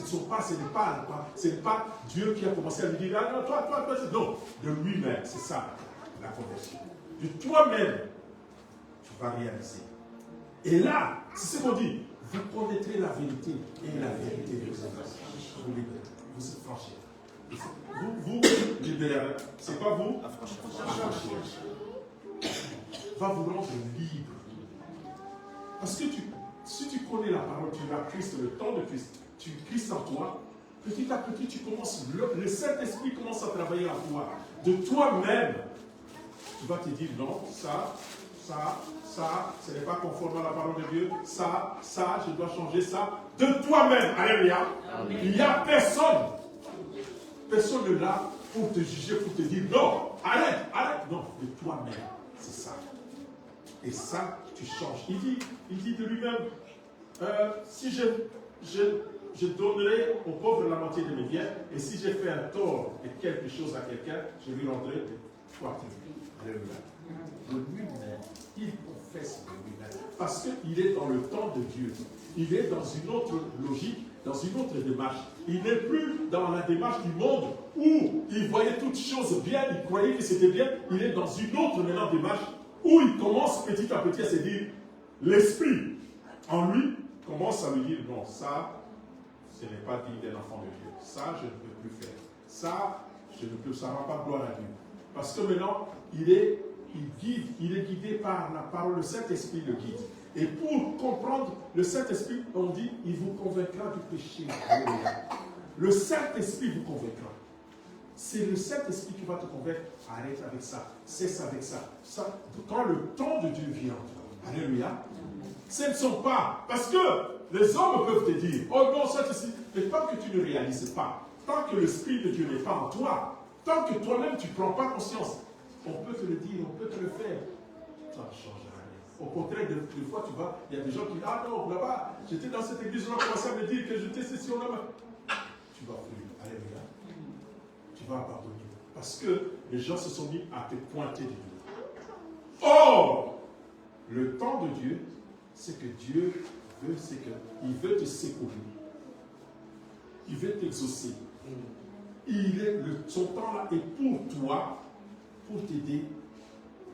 n'est pas Dieu qui a commencé à lui dire, ah non, toi, non, de lui-même, c'est ça, la conversion. De toi-même, tu vas réaliser. Et là, c'est ce qu'on dit, vous connaîtrez la vérité, et la vérité vous libérez. Vous êtes franchis. Vous libérez. C'est pas vous? Affranchir. Va vous rendre libre. Parce que si tu connais la parole, tu as Christ, le temps de Christ, tu Christ en toi, petit à petit, tu commences, le Saint-Esprit commence à travailler en toi. De toi-même, tu vas te dire non, ça, ce n'est pas conforme à la parole de Dieu, ça, je dois changer ça. De toi-même, alléluia. Il n'y a personne n'est là pour te juger, pour te dire non, arrête. Non, de toi-même, c'est ça. Et ça, tu changes. Il dit de lui-même, si je donnerai aux pauvres la moitié de mes biens, et si j'ai fait un tort et quelque chose à quelqu'un, je lui rendrai 3 tribus. Alléluia. De lui-même, il confesse de lui-même. Parce qu'il est dans le temps de Dieu. Il est dans une autre logique, dans une autre démarche. Il n'est plus dans la démarche du monde où il voyait toutes choses bien, il croyait que c'était bien. Il est dans une autre maintenant démarche où il commence petit à petit à se dire, l'esprit en lui commence à lui dire, non, ça, ce n'est pas digne d'un enfant de Dieu. Ça, je ne peux plus faire. Ça, je ne peux, ça ne rend pas gloire à Dieu. Parce que maintenant, il est guidé par la parole, le Saint-Esprit le guide. Et pour comprendre le Saint-Esprit, on dit, il vous convaincra du péché. Le Saint-Esprit vous convaincra. C'est le Saint-Esprit qui va te convaincre. Arrête avec ça, cesse avec ça. Quand le temps de Dieu vient, alléluia, ce ne sont pas, parce que les hommes peuvent te dire, oh non, ça c'est si, mais tant que tu ne réalises pas, tant que l'Esprit de Dieu n'est pas en toi, tant que toi-même tu ne prends pas conscience, on peut te le dire, on peut te le faire, ça ne change rien. Au contraire, des fois tu vas, il y a des gens qui disent, ah non, là-bas, j'étais dans cette église, on a commencé à me dire que j'étais ceci, on a... Tu vas fuir, alléluia. Tu vas abandonner. Parce que les gens se sont mis à te pointer du doigt. Or, le temps de Dieu, c'est que Dieu veut, c'est qu'il veut te secourir. Il veut t'exaucer. Son temps là est pour toi, pour t'aider,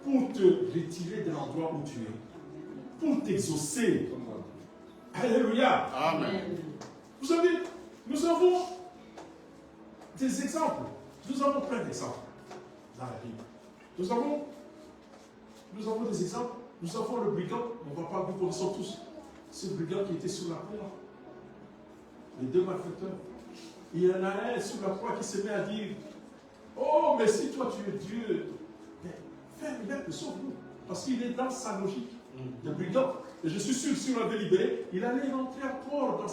pour te retirer de l'endroit où tu es, pour t'exaucer. Alléluia. Amen. Vous savez, nous avons des exemples. Nous avons plein d'exemples dans la Bible. Nous avons des exemples. Nous avons le brigand, on ne va pas, vous connaissons tous, ce brigand qui était sur la croix. Les deux malfaiteurs. Il y en a un sur la croix qui se met à dire, oh, mais si toi tu es Dieu, fais un miracle, sauve-nous. Parce qu'il est dans sa logique de brigand. Et je suis sûr, si on l'avait libéré, il allait rentrer encore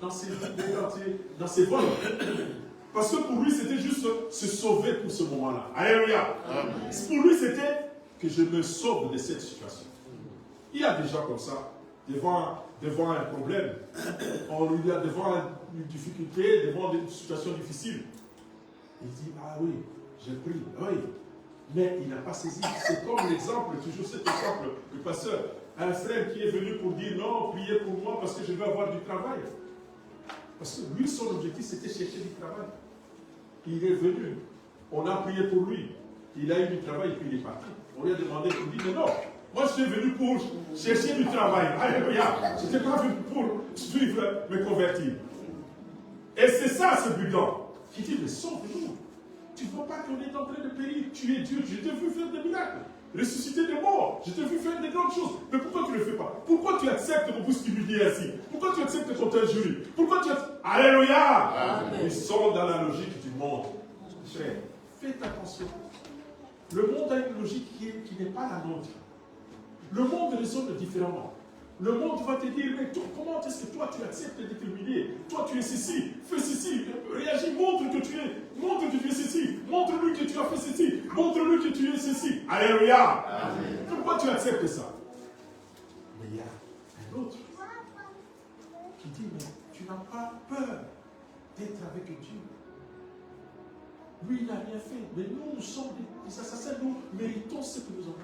dans ses vols. Parce que pour lui, c'était juste se sauver pour ce moment-là. Alléluia. Pour lui, c'était que je me sauve de cette situation. Il y a des gens comme ça, devant un problème, devant une difficulté, devant une situation difficile. Il dit, ah oui, j'ai pris, oui. Mais il n'a pas saisi. C'est comme l'exemple, toujours cet exemple, le pasteur, un frère qui est venu pour dire, non, priez pour moi parce que je veux avoir du travail. Parce que lui, son objectif, c'était chercher du travail. Il est venu, on a prié pour lui, il a eu du travail et puis il est parti. On lui a demandé, il dit, mais non, moi je suis venu pour chercher du travail. Alléluia. Je n'étais pas venu pour suivre, me convertir. Et c'est ça ce brigand qui dit, mais sauve-nous. Tu ne vois pas qu'on est en train de périr. Tu es Dieu, je t'ai vu faire des miracles, ressusciter des morts, je t'ai vu faire des grandes choses. Mais pourquoi tu ne le fais pas? Pourquoi tu acceptes qu'on puisse t'humilier ainsi? Pourquoi tu acceptes qu'on t'injurie? Pourquoi tu acceptes... Alléluia. Amen. Ils sont dans la logique du monde. Frère, faites attention. Le monde a une logique qui n'est pas la nôtre. Le monde raisonne différemment. Le monde va te dire, mais toi, comment est-ce que toi tu acceptes d'être humilié? Toi tu es ceci, fais ceci, réagis, montre que tu es ceci, montre-lui que tu as fait ceci, montre-lui que tu es ceci. Alléluia. Amen. Pourquoi tu acceptes ça? Mais il y a un autre qui dit, mais tu n'as pas peur d'être avec Dieu. Lui, il n'a rien fait, mais nous sommes des assassins, nous méritons ce que nous avons.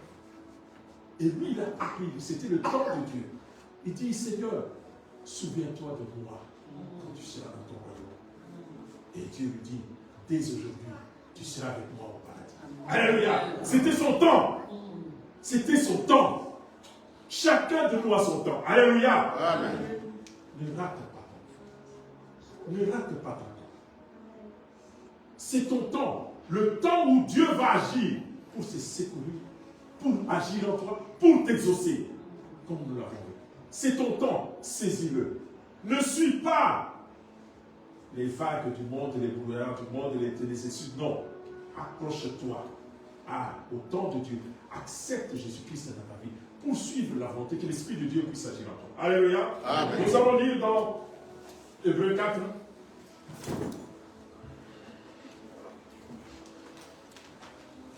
Et lui, il a appris, c'était le temps de Dieu. Il dit, Seigneur, souviens-toi de moi quand tu seras dans ton royaume. Et Dieu lui dit, dès aujourd'hui, tu seras avec moi au paradis. Alléluia. C'était son temps. C'était son temps. Chacun de nous a son temps. Alléluia. Amen. Ne rate pas ton temps. Ne rate pas ton temps. C'est ton temps. Le temps où Dieu va agir pour se secourir, pour agir en toi, pour t'exaucer, comme nous l'avons vu. C'est ton temps, saisis-le. Ne suis pas les vagues du monde, les brouillards du monde, les études. Non. Accroche-toi au temps de Dieu. Accepte Jésus-Christ dans ta vie pour suivre la volonté, que l'Esprit de Dieu puisse agir en toi. Alléluia. Amen. Nous allons lire dans Hébreux 4.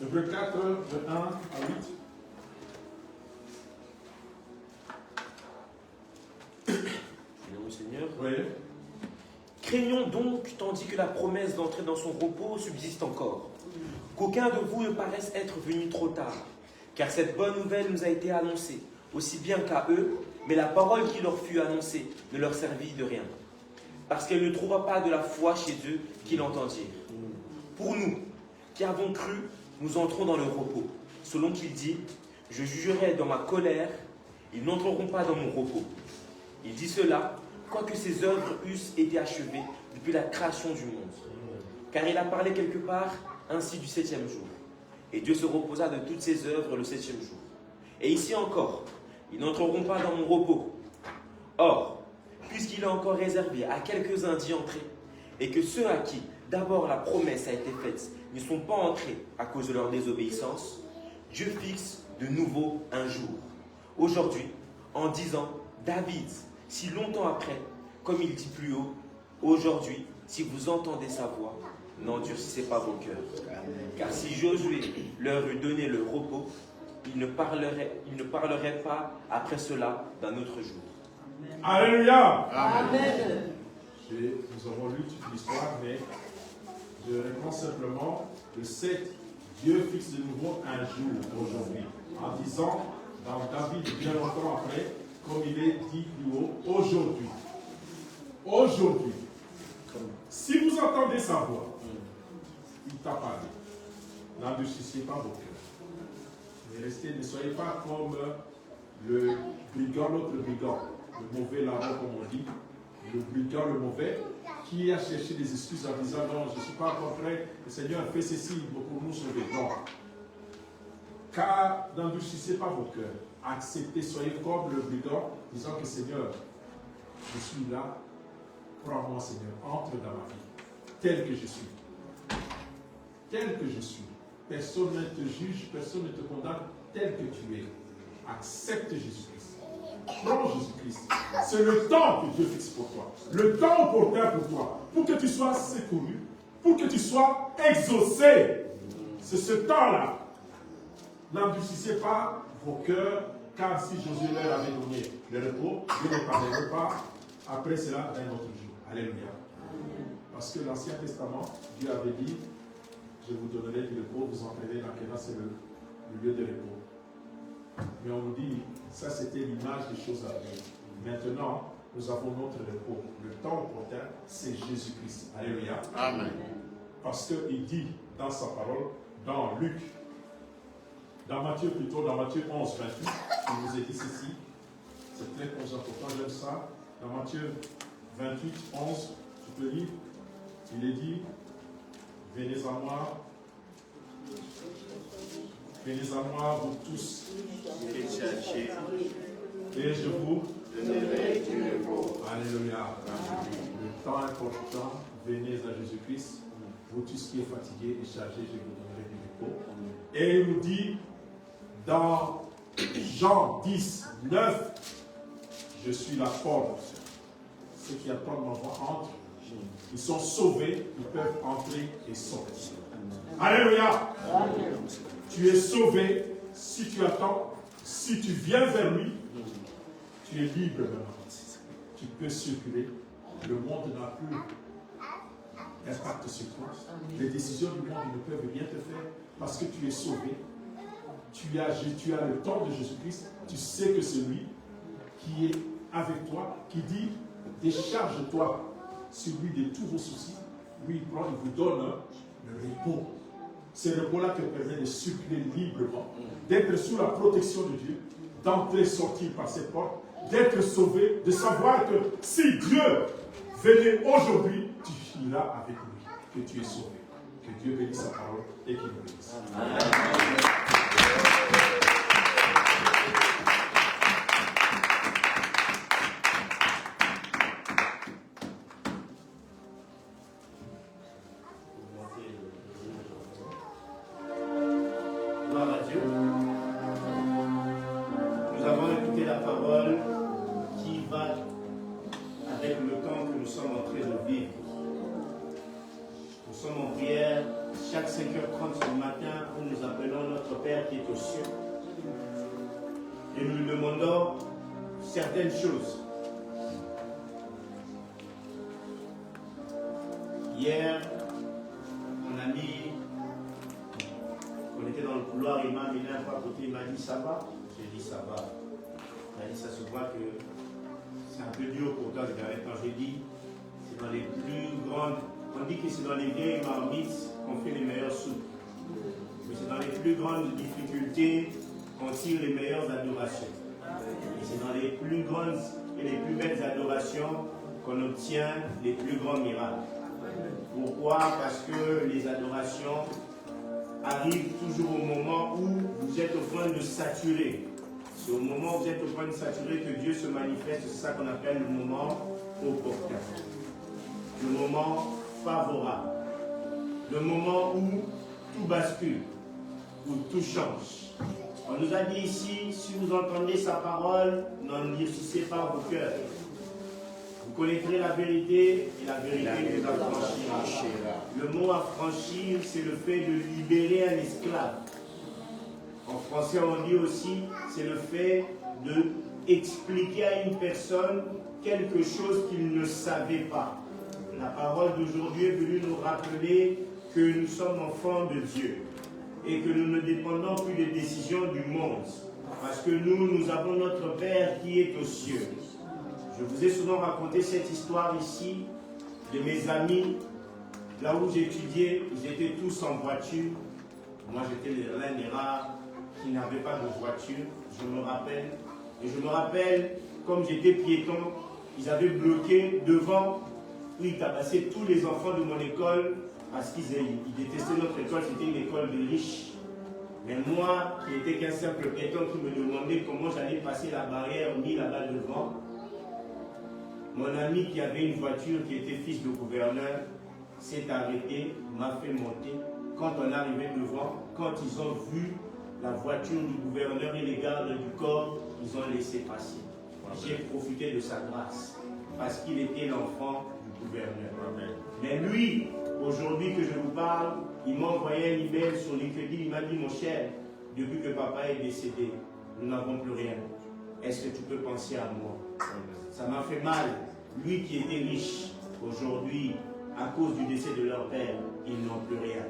Hébreux 4, de 1 à 8. Seigneur. Oui. Craignons donc, tandis que la promesse d'entrer dans son repos subsiste encore, qu'aucun de vous ne paraisse être venu trop tard, car cette bonne nouvelle nous a été annoncée, aussi bien qu'à eux, mais la parole qui leur fut annoncée ne leur servit de rien. parce qu'elle ne trouva pas de la foi chez eux qui l'entendirent. Pour nous, qui avons cru, nous entrons dans le repos, selon qu'il dit, « Je jugerai dans ma colère, ils n'entreront pas dans mon repos. » Il dit cela, quoique ses œuvres eussent été achevées depuis la création du monde. Car il a parlé quelque part ainsi du 7e jour. Et Dieu se reposa de toutes ses œuvres le 7e jour. Et ici encore, ils n'entreront pas dans mon repos. Or, puisqu'il est encore réservé à quelques-uns d'y entrer, et que ceux à qui d'abord la promesse a été faite n'y sont pas entrés à cause de leur désobéissance, Dieu fixe de nouveau un jour, aujourd'hui, en disant, David, si longtemps après, comme il dit plus haut, aujourd'hui, si vous entendez sa voix, n'endurcissez pas vos cœurs. Car si Josué leur eût donné le repos, il ne parlerait pas après cela d'un autre jour. Alléluia. Amen. Nous avons lu toute l'histoire, mais je réponds simplement le 7. Dieu fixe de nouveau un jour aujourd'hui, en disant dans David bien longtemps après, comme il est dit plus haut, aujourd'hui. Aujourd'hui. Si vous entendez sa voix, il t'a parlé. N'endurcissez pas vos cœurs. Ne soyez pas comme le brigand, l'autre brigand, le mauvais larron comme on dit, le brigand, le mauvais, qui a cherché des excuses en disant non, je ne suis pas encore prêt, le Seigneur a fait ceci pour nous sauver. Non. Car n'endurcissez pas vos cœurs. Acceptez, soyez comme le brigand, disant que Seigneur, je suis là, prends-moi Seigneur, entre dans ma vie, tel que je suis. Tel que je suis. Personne ne te juge, personne ne te condamne, tel que tu es. Accepte Jésus-Christ. Prends Jésus-Christ. C'est le temps que Dieu fixe pour toi. Le temps opportun pour toi. Pour que tu sois secouru. Pour que tu sois exaucé. C'est ce temps-là. N'endurcissez pas vos cœurs, car si Josué leur avait donné le repos, Dieu ne parlerait pas après cela d'un autre jour. Alléluia. Parce que l'Ancien Testament, Dieu avait dit, je vous donnerai du repos, vous entrerez dans Kéna, c'est le lieu de repos. Mais on nous dit, ça c'était l'image des choses à venir. Maintenant, nous avons notre repos. Le temps opportun, c'est Jésus-Christ. Alléluia. Amen. Parce qu'il dit dans sa parole, dans Luc, dans Matthieu 11, 28, il nous a dit ceci. C'est très important, j'aime ça. Dans Matthieu 28, 11, tu peux lire, il est dit, venez à moi, vous tous, et je vous donnerai du repos. Alléluia. Le temps important, venez à Jésus-Christ, vous tous qui êtes fatigués et chargés, je vous donnerai du repos. Et il nous dit, dans Jean 10, 9, je suis la porte. Ceux qui attendent ma voix entrent. Ils sont sauvés, ils peuvent entrer et sortir. Alléluia. Tu es sauvé si tu attends, si tu viens vers lui, tu es libre maintenant. Tu peux circuler. Le monde n'a plus d'impact sur toi. Les décisions du monde ne peuvent rien te faire parce que tu es sauvé. Tu as le temps de Jésus-Christ. Tu sais que c'est lui qui est avec toi, qui dit décharge-toi sur lui de tous vos soucis. Lui, il prend, il vous donne le repos. C'est le repos-là qui permet de circuler librement, d'être sous la protection de Dieu, d'entrer et sortir par ses portes, d'être sauvé, de savoir que si Dieu venait aujourd'hui, tu finiras avec lui, que tu es sauvé. Que Dieu bénisse sa parole et qu'il nous bénisse. Amen. Et nous lui demandons certaines choses. Hier, on a mis, on était dans le couloir, il m'a amené un pas à côté, il m'a dit ça va. J'ai dit ça va. Il m'a dit ça se voit que c'est un peu dur pour toi. Quand j'ai dit, c'est dans les plus grandes, on dit que c'est dans les vieilles marmites qu'on fait les meilleures soupes. Mais c'est dans les plus grandes difficultés qu'on tire les meilleures adorations. Et c'est dans les plus grandes et les plus belles adorations qu'on obtient les plus grands miracles. Pourquoi? Parce que les adorations arrivent toujours au moment où vous êtes au point de saturer. C'est au moment où vous êtes au point de saturer que Dieu se manifeste. C'est ça qu'on appelle le moment opportun. Le moment favorable. Le moment où tout bascule, où tout change. On nous a dit ici, si vous entendez sa parole, n'endurcissez pas vos cœurs. Vous connaîtrez la vérité et la vérité vous affranchira. Le mot affranchir, c'est le fait de libérer un esclave. En français, on dit aussi, c'est le fait de expliquer à une personne quelque chose qu'il ne savait pas. La parole d'aujourd'hui est venue nous rappeler que nous sommes enfants de Dieu et que nous ne dépendons plus des décisions du monde parce que nous avons notre Père qui est aux cieux. Je vous ai souvent raconté cette histoire ici de mes amis, là où j'étudiais, ils étaient tous en voiture. Moi, j'étais l'un des rares qui n'avaient pas de voiture, je me rappelle. Et je me rappelle, comme j'étais piéton, ils avaient bloqué devant, où ils tabassaient tous les enfants de mon école parce qu'ils détestaient notre école, c'était une école de riches. Mais moi, qui n'étais qu'un simple piéton qui me demandait comment j'allais passer la barrière mis là-bas devant, mon ami qui avait une voiture qui était fils de gouverneur s'est arrêté, m'a fait monter. Quand on arrivait devant, quand ils ont vu la voiture du gouverneur et les gardes du corps, ils ont laissé passer. J'ai profité de sa grâce parce qu'il était l'enfant du gouverneur. Mais lui, aujourd'hui que je vous parle, il m'a envoyé un email sur LinkedIn, il m'a dit, mon cher, depuis que papa est décédé, nous n'avons plus rien. Est-ce que tu peux penser à moi? Ça m'a fait mal. Lui qui était riche, aujourd'hui, à cause du décès de leur père, ils n'ont plus rien.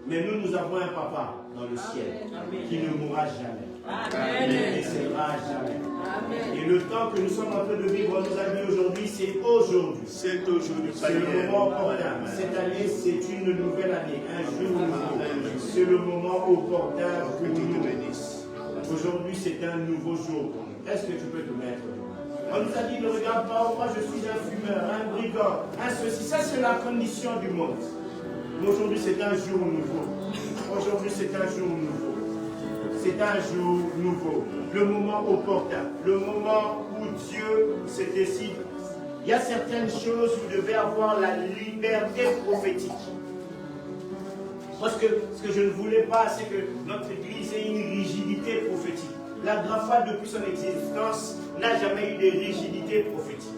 Mais nous avons un papa dans le ciel qui ne mourra jamais. Qui ne décédera jamais. Amen. Et le temps que nous sommes en train de vivre, on nous a dit aujourd'hui, c'est aujourd'hui. C'est aujourd'hui. C'est le moment opportun. Cette année, c'est une nouvelle année. Un jour nouveau. C'est le moment opportun que Dieu nous bénisse. Aujourd'hui, c'est un nouveau jour. Est-ce que tu peux te mettre? On nous a dit, ne regarde pas, moi je suis un fumeur, un brigand, un ceci. Ça, c'est la condition du monde. Mais aujourd'hui, c'est un jour nouveau. Aujourd'hui, c'est un jour nouveau. C'est un jour nouveau. Le moment opportun. Le moment où Dieu se décide. Il y a certaines choses où vous devez avoir la liberté prophétique. Parce que ce que je ne voulais pas, c'est que notre Église ait une rigidité prophétique. La Grafa, depuis son existence, n'a jamais eu de rigidité prophétique.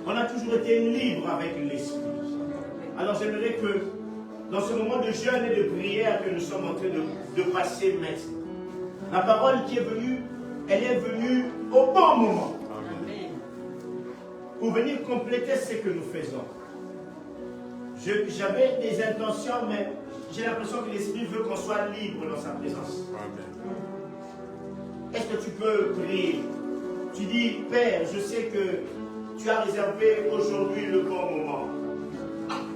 On a toujours été libre avec l'Esprit. Alors j'aimerais que, dans ce moment de jeûne et de prière que nous sommes en train de passer maintenant, la parole qui est venue, elle est venue au bon moment. Amen. Pour venir compléter ce que nous faisons. J'avais des intentions, mais j'ai l'impression que l'Esprit veut qu'on soit libre dans sa présence. Amen. Est-ce que tu peux prier? Tu dis, Père, je sais que tu as réservé aujourd'hui le bon moment.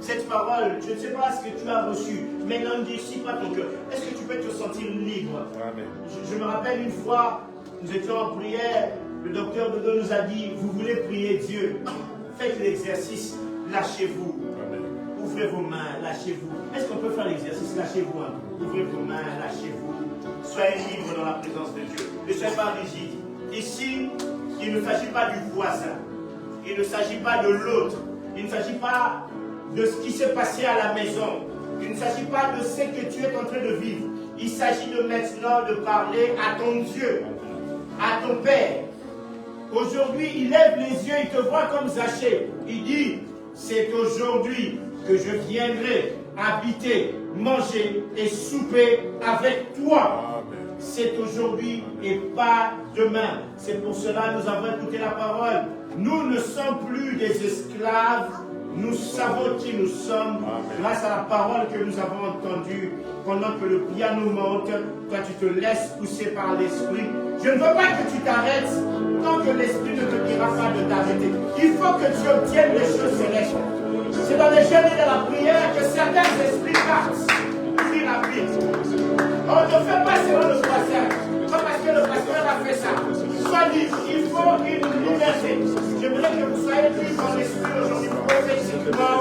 Cette parole, je ne sais pas ce que tu as reçu, mais n'endurcis pas ton cœur. Est-ce que tu peux te sentir libre? Amen. Je me rappelle une fois, nous étions en prière, le docteur Dodo nous a dit, vous voulez prier Dieu, faites l'exercice, lâchez-vous. Ouvrez vos mains, lâchez-vous. Est-ce qu'on peut faire l'exercice? Lâchez-vous. Hein? Ouvrez vos mains, lâchez-vous. Soyez libres dans la présence de Dieu. Ne soyez pas rigides. Ici, il ne s'agit pas du voisin. Il ne s'agit pas de l'autre. Il ne s'agit pas de ce qui s'est passé à la maison. Il ne s'agit pas de ce que tu es en train de vivre. Il s'agit de maintenant de parler à ton Dieu, à ton Père. Aujourd'hui, il lève les yeux, il te voit comme Zachée. Il dit, c'est aujourd'hui que je viendrai habiter, manger et souper avec toi. C'est aujourd'hui et pas demain. C'est pour cela que nous avons écouté la parole. Nous ne sommes plus des esclaves. Nous savons qui nous sommes. Grâce à la parole que nous avons entendue pendant que le piano monte, toi tu te laisses pousser par l'esprit. Je ne veux pas que tu t'arrêtes tant que l'esprit ne te dira pas de t'arrêter. Il faut que tu obtiennes les choses célestes. C'est dans les journées de la prière que certains esprits partent plus rapide. On ne fait pas selon le pasteur. Pas parce que le pasteur a fait ça. Sois libre. Il faut une liberté. J'aimerais que vous soyez libre dans l'esprit aujourd'hui. Prophétiquement,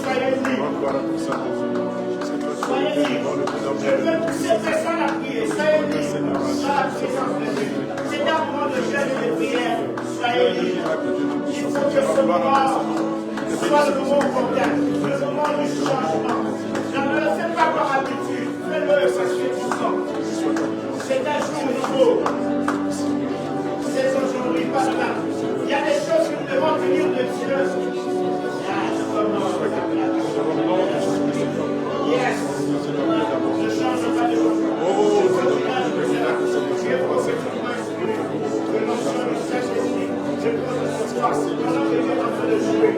soyez libre. Soyez libre. Je veux tous ces personnes à prier. Soyez libre dans la présence de Dieu. C'est un moment de jeûne et de prière. Soyez libre. Il faut que ce moment soit le moment opportun, le moment du changement. Je ne le fais pas par habitude. Fais-le parce que tu sens. C'est un jour nouveau. C'est aujourd'hui, pas demain. Il y a des choses que nous devons venir de Dieu. Yes. Ne change pas de voix. Je pose ce soir, pendant que Dieu est en train de jouer,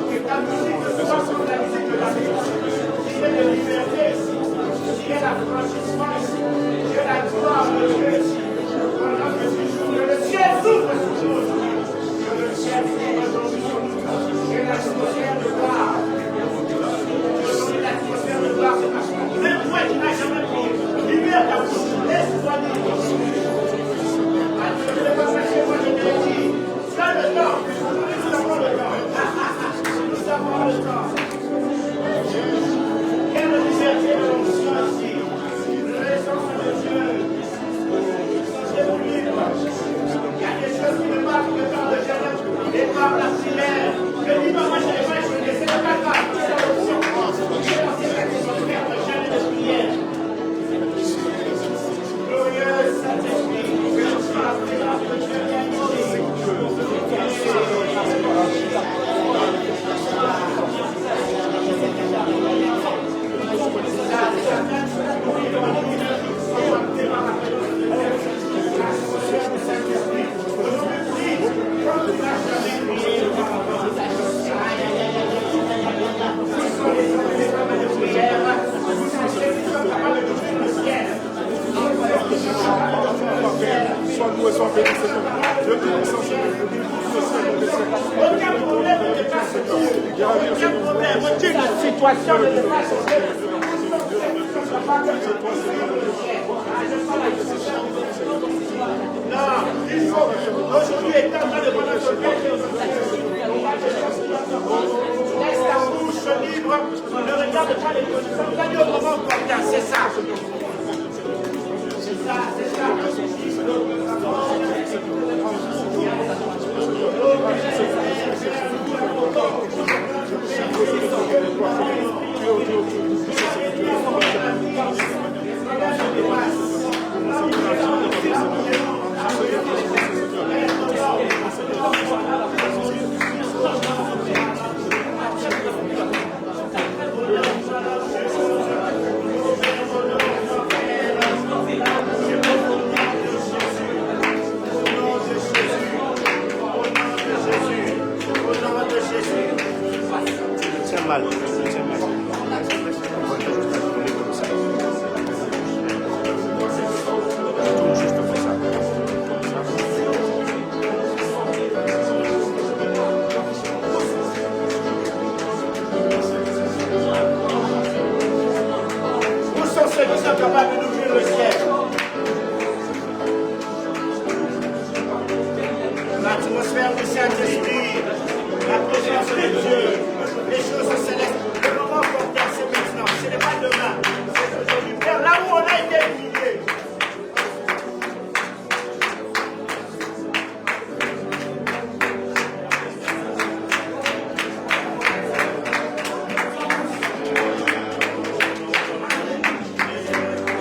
que ta musique ne soit comme la musique de la vie. Il y a de liberté ici. Il y a l'affranchissement ici. Il y a la gloire de Dieu ici. Pendant que tu joues, que le ciel s'ouvre sur nous aujourd'hui. Que le ciel s'ouvre aujourd'hui sur nous. Que l'atmosphère de gloire. Aujourd'hui, l'atmosphère de gloire se passe. Même toi qui n'as jamais prié, libère ta bouche. Laisse-toi libre. Je ne vais pas passer, moi je te le dis. Ça le temps. Nous avons le temps. Nous avons le temps. Quelle liberté de l'onction ici. Présence de Dieu. C'est pour libre. Il y a des choses qui me marquent le temps de jeûne et par la prière. Je dis non, moi je n'ai pas jeûné. Ce n'est pas grave. C'est l'onction. J'ai lancé cette atmosphère de jeûne et de prière. Glorieux Saint-Esprit. Par la présence de Dieu vient ici. Sois-nous et sois béni, Seigneur. Je te dis, Seigneur. Aucun problème ne dépasse Dieu. Aucun problème. Aucune situation ne dépasse Dieu. Non, il faut. Aujourd'hui, est en train de prendre notre laisse ta bouche libre. Ne regarde pas les conditions. Regarde au moment opportun. C'est ça. C'est ça, c'est ça.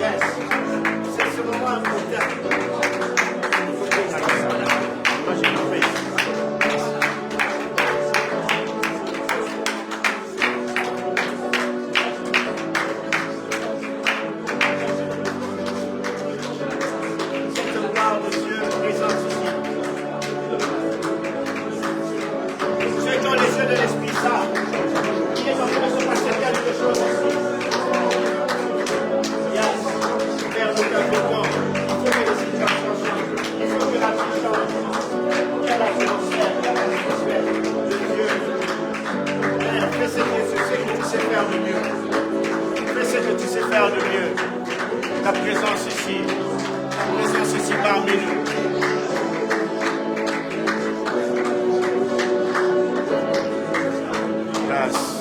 Yes. faire de mieux. Ta présence ici parmi nous. Grâce.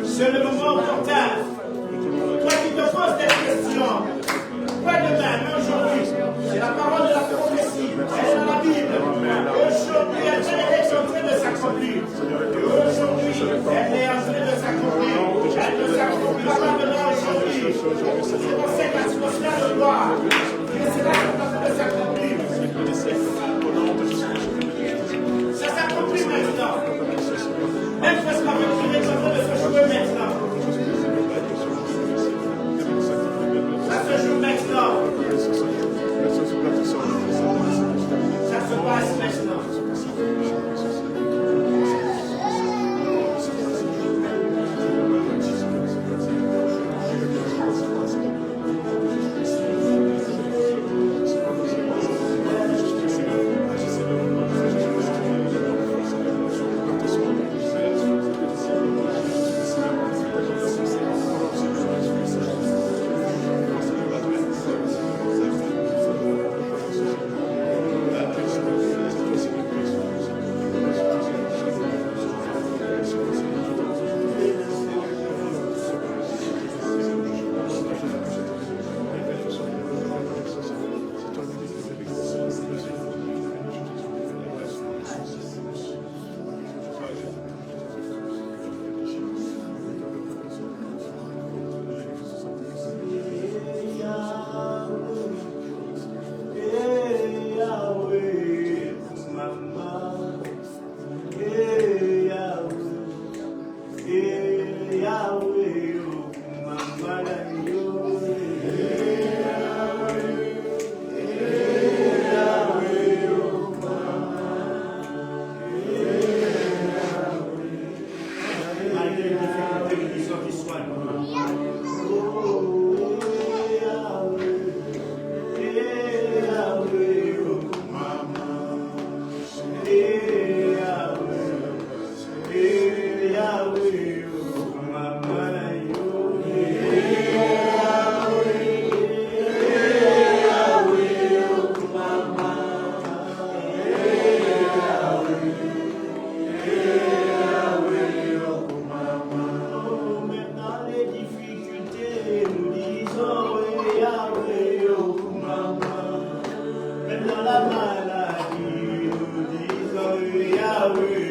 C'est le moment opportun. Toi qui te poses des questions, pas demain, mais aujourd'hui. C'est la parole de la prophétie. Elle est dans la Bible. Aujourd'hui, elle est en train de s'accomplir. Aujourd'hui, elle est en train de s'accomplir. Elle ne s'accomplira pas demain aujourd'hui. C'est pour cette atmosphère de gloire. Et c'est là qu'elle est en train de s'accomplir. Ça s'accomplit maintenant. Même parce qu'avec lui, est en train de se jouer maintenant. Ça se joue maintenant. Ça se passe maintenant. Yahweh,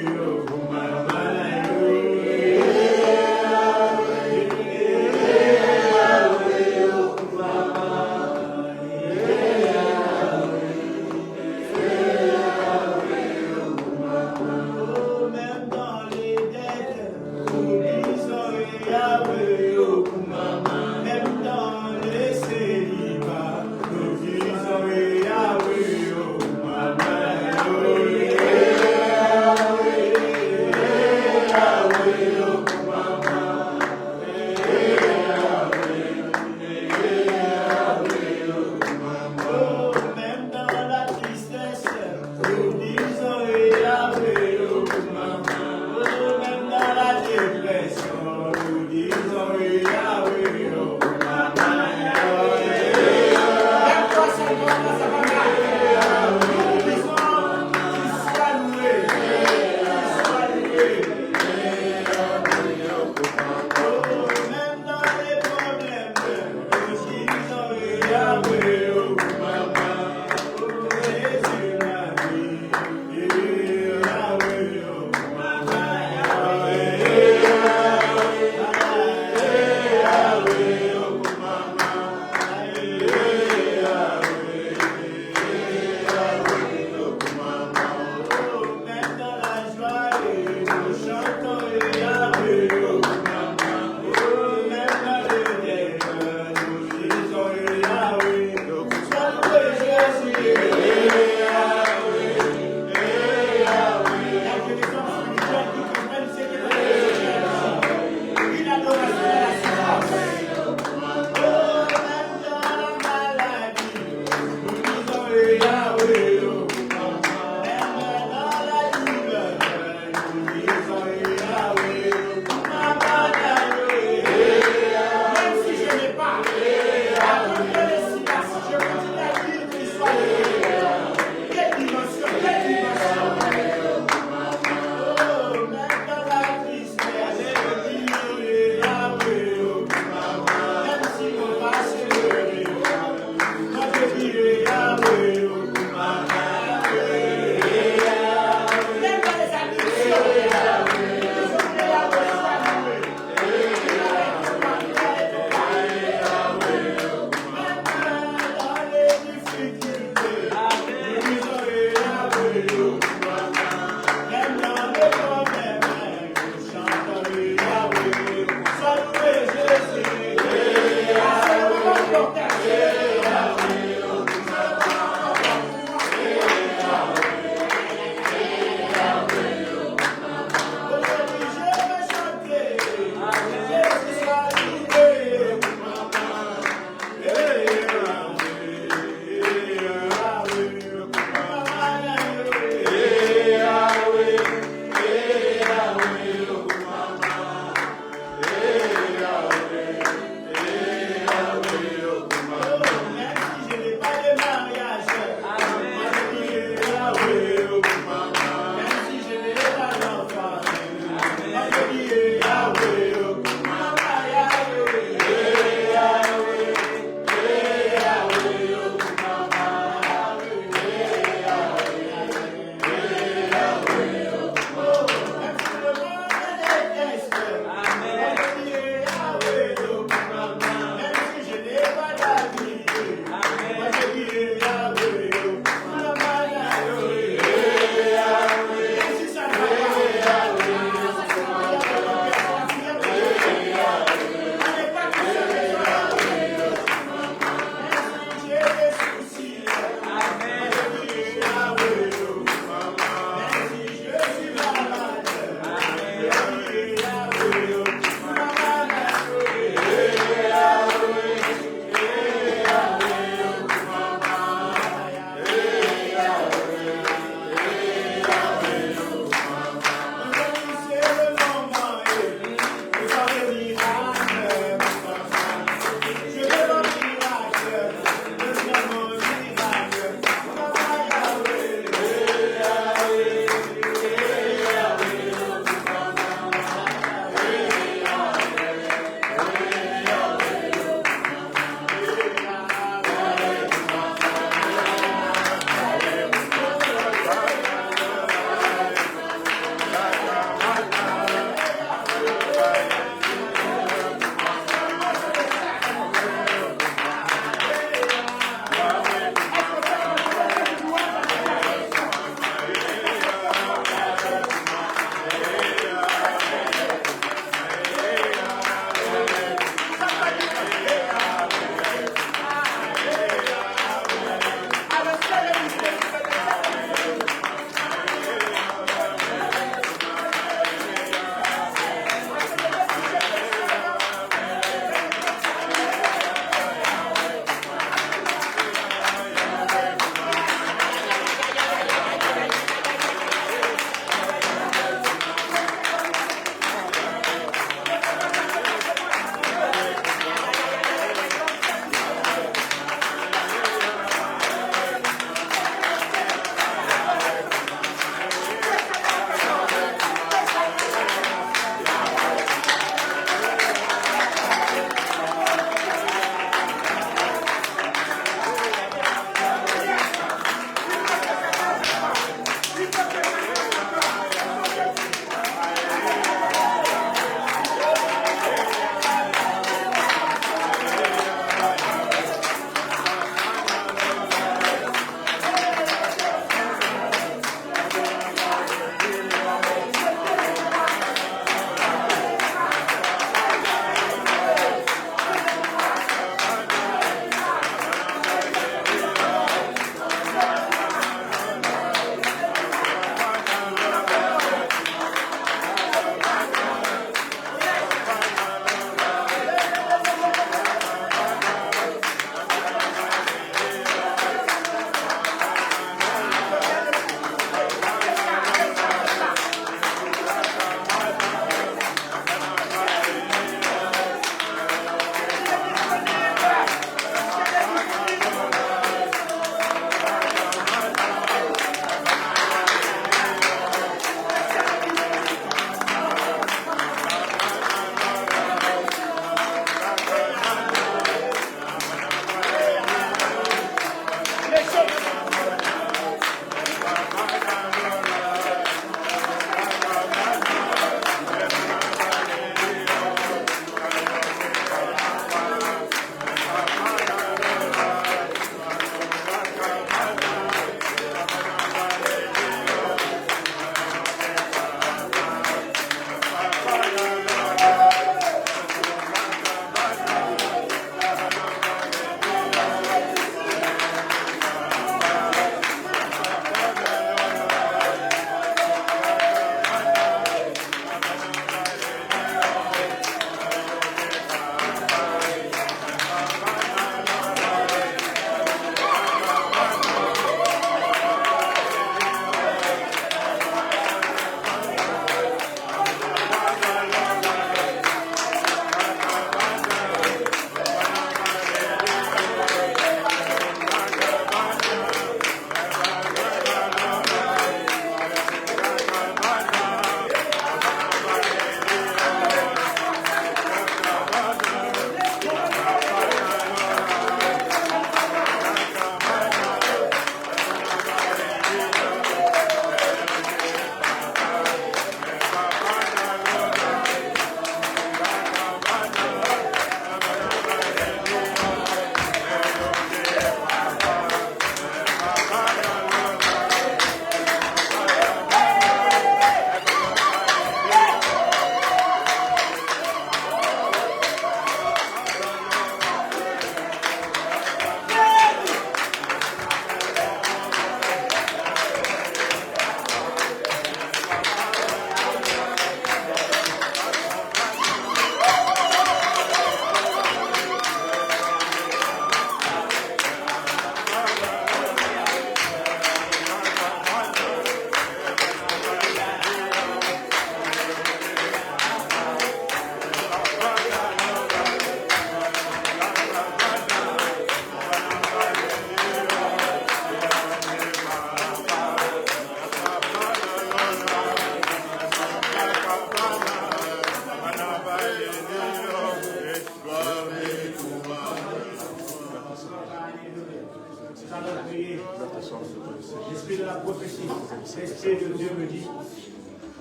prophétie. L'Esprit de Dieu me dit,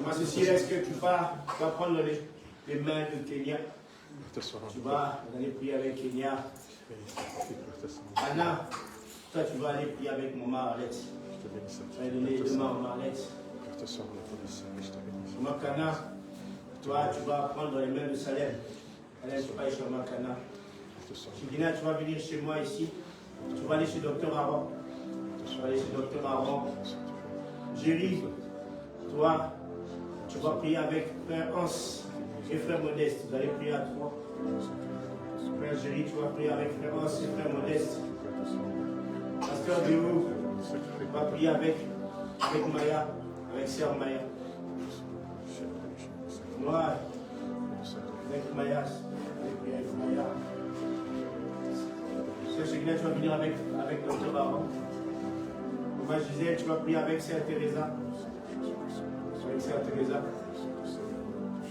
ma ceci, est-ce que tu vas prendre les mains de Kenya? Tu vas aller prier avec Kenya. Anna, toi tu vas aller prier avec maman Arlette. Tu vas donner les mains à maman Arlette. Maman Kana, toi tu vas prendre les mains de Salem. Salem, tu vas aller chez maman Kana. Chidina, tu vas venir chez moi ici. Tu vas aller chez Docteur Aaron. Tu vas aller chez Docteur Aaron. Jéry, toi, tu vas prier avec Frère Hans et Frère Modeste. Vous allez prier à trois. Frère Jéry, tu vas prier avec Frère Hans et Frère Modeste. Pasteur Déo, tu vas prier avec Maya, avec Sœur Maya. Moi, avec Maya, je vais prier avec Maya. Sœur Chegna, tu vas venir avec Docteur Aaron. Moi, Gisèle, tu vas prier avec Sœur Teresa. Avec Sœur Teresa.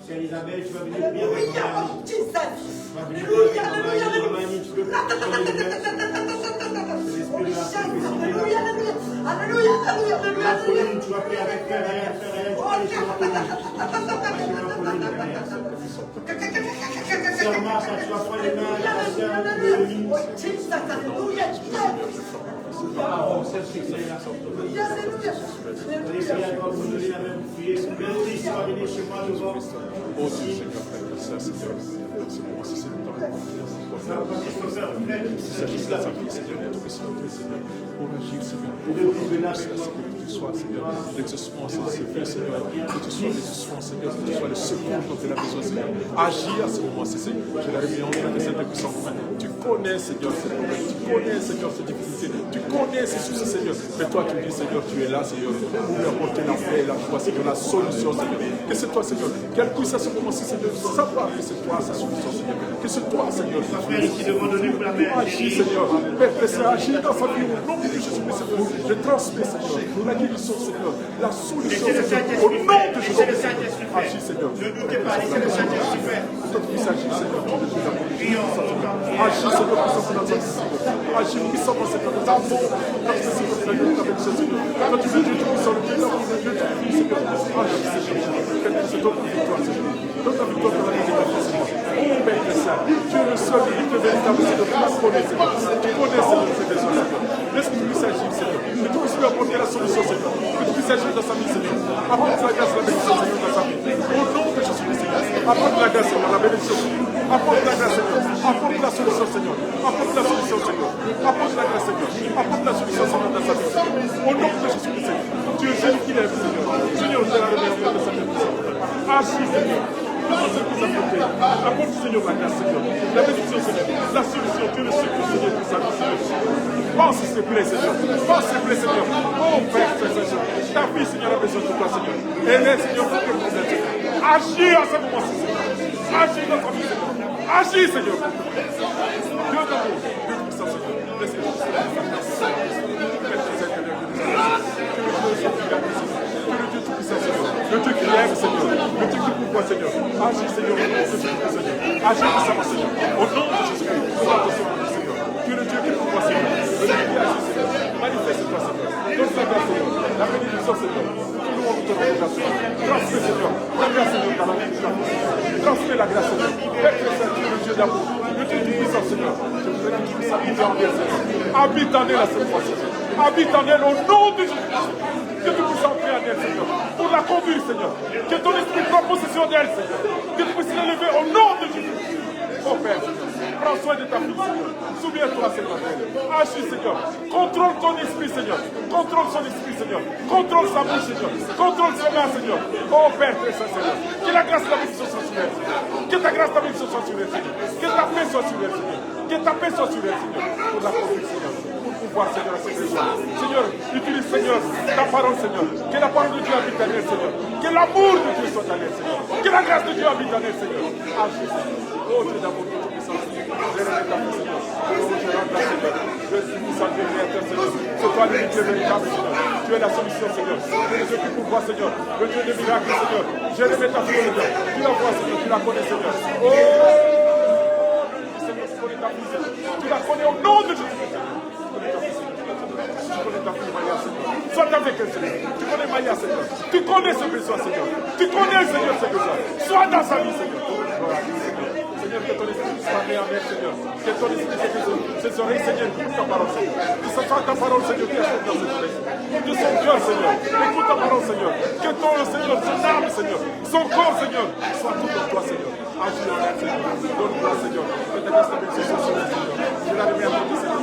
Sœur Isabelle, tu vas venir prier avec Maman Annie. Tu vas venir prier avec Maman Annie. Tu peux prendre les mains. C'est l'esprit de la prophétie. Alléluia. Tu vas prier avec Frère Ryan. Frère Ryan, tu vas aller chez ma Sœur Martha, tu vas prendre les mains de la Sœur Noémie. Aaron, Sœur Chexéla. Allez, priez encore, vous donnez la même prière. Béatrice, tu vas venir chez moi devant. Oh Dieu, Seigneur, Père, ça, Seigneur, c'est pour moi, c'est le temps de confiance. C'est la famille, Seigneur, notre Seigneur, pour agir, Seigneur, pour que tu sois, Seigneur, l'exaucement, Seigneur, que tu sois l'exaucement, Seigneur, que tu sois le secours dont elle a besoin, Seigneur. Agis à ce moment, c'est Seigneur. Je la réunion de cette puissance. Tu connais, Seigneur, ces problèmes, tu connais, Seigneur, ces difficultés, tu connais ces soucis, Seigneur. Mais toi, tu dis, Seigneur, tu es là, Seigneur, pour lui apporter la paix, la joie, Seigneur, la solution, Seigneur. Que c'est toi, Seigneur. Quel puisse à ce moment-ci, Seigneur, savoir que c'est toi sa solution, Seigneur. Que c'est toi, Seigneur. Agis, Seigneur. Père, agis dans sa vie au nom de Jésus, Seigneur. Je transmets, Seigneur, la guérison, Seigneur, la solution, Seigneur, au nom de Jésus. Agis, Seigneur. Ne doutez pas, laissez le Saint-Esprit faire. Agis, Seigneur. Agis, Seigneur, agis puissamment, Seigneur. Nous avons avec Jésus. Quand tu veux Dieu, tu puisses le Dieu, Seigneur. Agis, Seigneur. C'est ton victoire, Seigneur. Donne la victoire pour la vie de ta Seigneur. Oh, Père Saint, tu es le seul et le véritable Seigneur. Tu la connais, Seigneur. Tu connais, Seigneur, ces besoins, Seigneur. Laisse que tu puisses agir, Seigneur. Que tu puisses lui apporter la solution, Seigneur. Que tu puisses agir dans sa vie, Seigneur. Apporte la grâce, la bénédiction, Seigneur, dans sa vie. Au nom de Jésus, Seigneur. Apporte la grâce, Seigneur, la bénédiction. Apporte la grâce, Seigneur. Apporte la solution, Seigneur. Apporte la solution, Seigneur. Apporte la grâce, Seigneur. Apporte la solution, Seigneur, dans sa vie. Au nom de Jésus, Seigneur. Tu es celui qui lève, Seigneur. Seigneur, je la réveille de sa vie. Agis, Seigneur. Apporte, Seigneur, la grâce, Seigneur. La bénédiction, Seigneur. La solution, tu es le secours, Seigneur, pour sa vie, Seigneur. Pense, s'il te plaît, Seigneur. Pense, s'il te plaît, Seigneur. Oh, Père, Seigneur. Ta fille, Seigneur, a besoin de toi, Seigneur. Elle est, Seigneur, pour que vous êtes, Seigneur. Agis à ce moment-ci, Seigneur. Agis dans ta vie, Seigneur. Agis, Seigneur. Dieu d'amour. Dieu puissant, Seigneur. Laissez-le. Le Dieu qui aime, Seigneur. Le Dieu qui pourvoit, Seigneur. Agis, Seigneur, au nom de Jésus-Christ, Seigneur. Agis puissamment, Seigneur. Au nom de Jésus-Christ. Seigneur. Tu es le Dieu qui pourvoit, Seigneur. Le Dieu qui agit, Seigneur. Manifeste-toi, Seigneur. Donne ta grâce, Seigneur. La bénédiction, Seigneur. Tout le monde te remercie. Transmets, Seigneur. La grâce, Seigneur, dans la vie de ta vie. Transmets la grâce, Seigneur. Père Saint, tu es le Dieu d'amour. Le Dieu du puissant, Seigneur. Je vous prie que tu puisses habiter en elle, Seigneur. Habite en elle à cette fois, Seigneur. Habite en elle au nom de Jésus. Que tu puisses entrer en elle, Seigneur, pour la conduire, Seigneur. Que ton esprit prenne possession d'elle, Seigneur. Que tu puisses l'élever au nom de Jésus. Oh Père, prends soin de ta fille, Seigneur. Souviens-toi, Seigneur. Agis, Seigneur. Contrôle ton esprit, Seigneur. Contrôle son esprit, Seigneur. Contrôle sa bouche, Seigneur. Contrôle son âme, Seigneur. Oh Père, très saint, Seigneur. Que la grâce de la bénédiction soit sur elle, Seigneur. Que ta grâce de la bénédiction soit sur elle, Seigneur. Que ta paix soit sur elle, Seigneur. Que ta paix soit sur elle, Seigneur. Pour la conduire, Seigneur. Pouvoir, Seigneur, à ses besoins. Seigneur, utilise, Seigneur, ta parole, Seigneur. Que la parole de Dieu habite en elle, Seigneur. Que l'amour de Dieu soit en elle, Seigneur. Que la grâce de Dieu habite en elle, Seigneur. Agis, Seigneur. Oh Dieu d'amour, Dieu puissant. Je remets ta vie, Seigneur. Oh, je rends grâce, Seigneur. Je suis puissant, Dieu créateur, Seigneur. C'est toi le Dieu véritable, Seigneur. Tu es la solution, Seigneur. Tu es le Dieu qui pourvoit, Seigneur. Le Dieu des miracles, Seigneur. Je remets ta vie, Seigneur. Tu la vois, Seigneur. Tu la connais, Seigneur. Oh, Seigneur, tu connais ta vie, Seigneur. Tu la connais au nom de Jésus. Tu connais ta vie, Seigneur. Tu connais ta fille Maya, Seigneur. Sois avec elle, Seigneur. Tu connais Maya, Seigneur. Tu connais ses besoins, Seigneur. Tu connais, Seigneur, ses besoins. Sois dans sa vie, Seigneur. Gloire à Dieu, Seigneur. Seigneur, que ton esprit soit né en elle, Seigneur. Que ton esprit, ses oreilles, Seigneur, écoute ta parole, Seigneur. Que ce soit ta parole, Seigneur, qui arrive dans cette oreille. Que son cœur, Seigneur, écoute ta parole, Seigneur. Que ton, Seigneur, son âme, Seigneur, son corps, Seigneur, soit tout en toi, Seigneur. Agis en elle, Seigneur. Donne-toi, Seigneur. Que ta grâce t'appelle sur Seigneur. Je la remets à côté, Seigneur.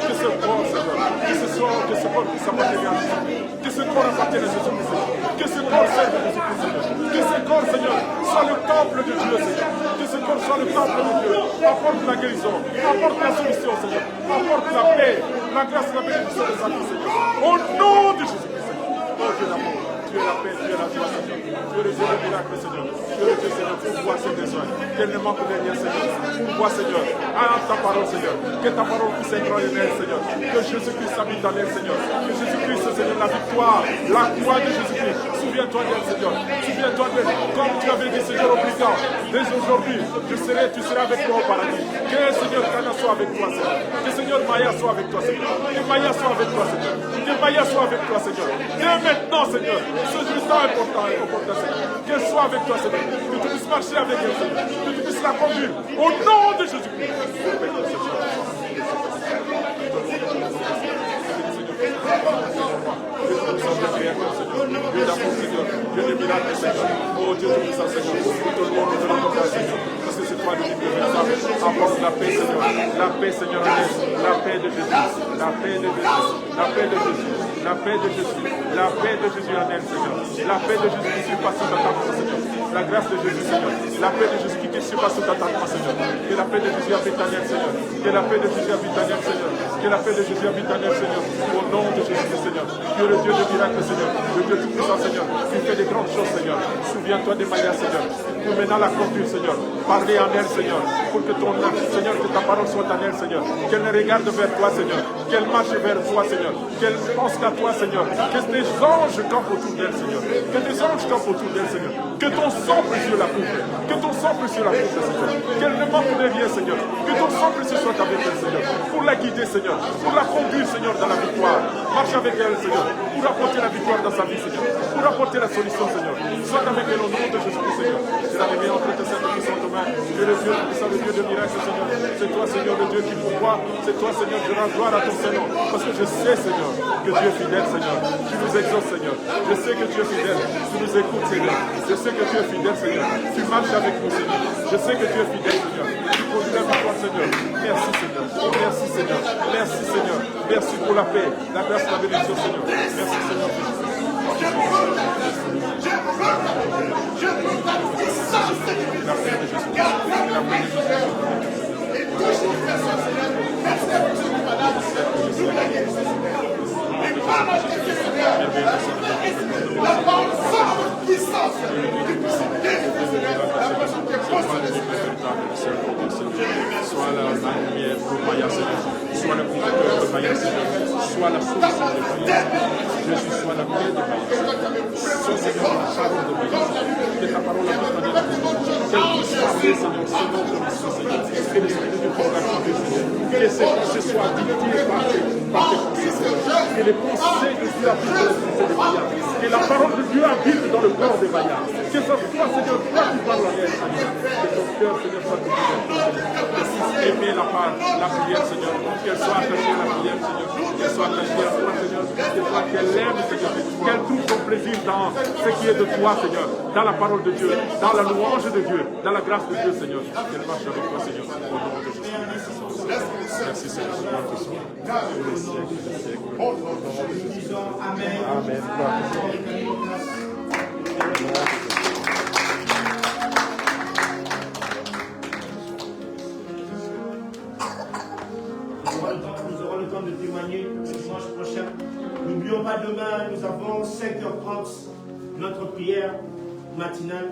Que ce corps, Seigneur, que ce corps puisse appartenir à Jésus. Que ce corps appartienne à Jésus, Seigneur. Que ce corps serve à Jésus, Seigneur. Que ce corps, Seigneur, soit le temple de Dieu, Seigneur. Que ce corps soit le temple de Dieu. Apporte la guérison. Apporte la solution, Seigneur. Apporte la paix, la grâce et la bénédiction de sa vie, Seigneur. Au nom de Jésus-Christ, Seigneur. Oh Dieu d'amour. Tu es la paix, tu es la joie, Seigneur. Tu es le Dieu de miracle, Seigneur. Tu es le Dieu, Seigneur, pour voir ses besoins. Qu'elle ne manque de rien, Seigneur. Pour voir, Seigneur. Ah, ta parole, Seigneur. Que ta parole puisse être en elle, Seigneur. Que Jésus-Christ habite en elle, Seigneur. Que Jésus-Christ, Seigneur, la victoire, la croix de Jésus-Christ. Souviens-toi d'elle, Seigneur. Souviens-toi d'elle. Comme tu avais dit, Seigneur, au plus tard. Dès aujourd'hui, tu seras avec moi au paradis. Que, Seigneur, Kana soit avec toi, Seigneur. Que, Seigneur, Maya soit avec toi, Seigneur. Que Maya soit avec toi, Seigneur. Que Maya soit avec toi, Seigneur. Dès maintenant, Seigneur. Ce instant important, Seigneur. Qu'elle soit avec toi, Seigneur. Que tu puisses marcher avec elle, Seigneur. Que tu puisses la conduire. Au nom de Jésus-Christ. Dieu de miracles, Seigneur. Oh Dieu tout-puissant, Seigneur. Tout le monde de notre Seigneur. Parce que c'est toi le Dieu véritable. Apporte la paix, Seigneur. La paix, Seigneur, en elle. La paix de Jésus. La paix de Jésus. La paix de Jésus. La paix de Jésus. La paix de Jésus en elle, Seigneur. La paix de Jésus qui surpasse tout attendement, Seigneur. La grâce de Jésus, Seigneur. La paix de Jésus qui surpasse tout attendement, Seigneur. Que la paix de Jésus habite en elle, Seigneur. Que la paix de Jésus habite en elle, Seigneur. Que la paix de Jésus habite en elle, Seigneur. Au nom de Jésus, Seigneur. Tu es le Dieu de miracles, Seigneur. Le Dieu tout-puissant, Seigneur. Tu fais des grandes choses, Seigneur. Souviens-toi des Maya, Seigneur. Pour maintenant la conduire, Seigneur. Parler en elle, Seigneur. Pour que ton âme, Seigneur, que ta parole soit en elle, Seigneur. Qu'elle ne regarde vers toi, Seigneur. Qu'elle marche vers toi, Seigneur. Qu'elle pense qu'à toi, Seigneur. Que tes anges campent autour d'elle, Seigneur. Que tes anges campent autour d'elle, Seigneur. Que ton sang précieux la couvre. Que ton sang précieux la couvre, Seigneur. Qu'elle ne manque de rien, Seigneur. Que ton sang précieux soit avec elle, Seigneur. Pour la guider, Seigneur. Pour la conduire, Seigneur, dans la victoire. Marche avec elle, Seigneur. Pour apporter la victoire dans sa vie, Seigneur. Pour apporter la solution, Seigneur. Sois avec elle au nom de Jésus-Christ, Seigneur. Je la remets entre tes saintes puissantes mains. Tu es le Dieu puissant, le Dieu de miracles, Seigneur. C'est toi, Seigneur, le Dieu qui pourvoit. C'est toi, Seigneur, je rends gloire à ton Seigneur. Parce que je sais, Seigneur, que tu es fidèle, Seigneur. Tu nous exauces, Seigneur. Je sais que tu es fidèle. Tu nous écoutes, Seigneur. Je sais que tu es fidèle, Seigneur. Tu marches avec nous, Seigneur. Je sais que tu es fidèle, Seigneur. Tu conduis la victoire, Seigneur. Merci, Seigneur. Merci, Seigneur. Merci, Seigneur. Merci pour la paix, la grâce, la bénédiction, Seigneur. Merci, Seigneur. La paix de Jésus. La paix de Sois la lumière pour Maya, Seigneur. Sois le conducteur de Maya, Seigneur. Sois la solution de Maya. Jésus, sois la paix de Maya. Sois, Seigneur, la parole de Maya. Que ta parole a besoin de nous. Qu'elle puisse parler, Seigneur, selon ton mission, Seigneur. Que l'Esprit de Dieu puisse la conduire, Seigneur. Que ses pensées soient dictées par tes pensées, Seigneur. Que les pensées de Dieu habitent dans le pensée de Maya. Que la parole de Dieu habite dans le corps de Maya. Que ce soit, Seigneur, toi qui parles en elle, Seigneur. Que ton cœur, Seigneur, soit ouvert. Aimer la prière, Seigneur. Qu'elle soit attachée à la prière, Seigneur. Qu'elle soit attachée à toi, Seigneur. Qu'elle aime, Seigneur. Qu'elle trouve son plaisir dans ce qui est de toi, Seigneur. Dans la parole de Dieu. Dans la louange de Dieu. Dans la grâce de Dieu, Seigneur. Qu'elle marche avec toi, Seigneur. Au nom de Jésus. Merci, Seigneur. Pour les siècles des siècles. Nous disons Amen. Amen. Nous aurons le temps de témoigner le dimanche prochain. N'oublions pas, demain, nous avons 5h30 notre prière matinale.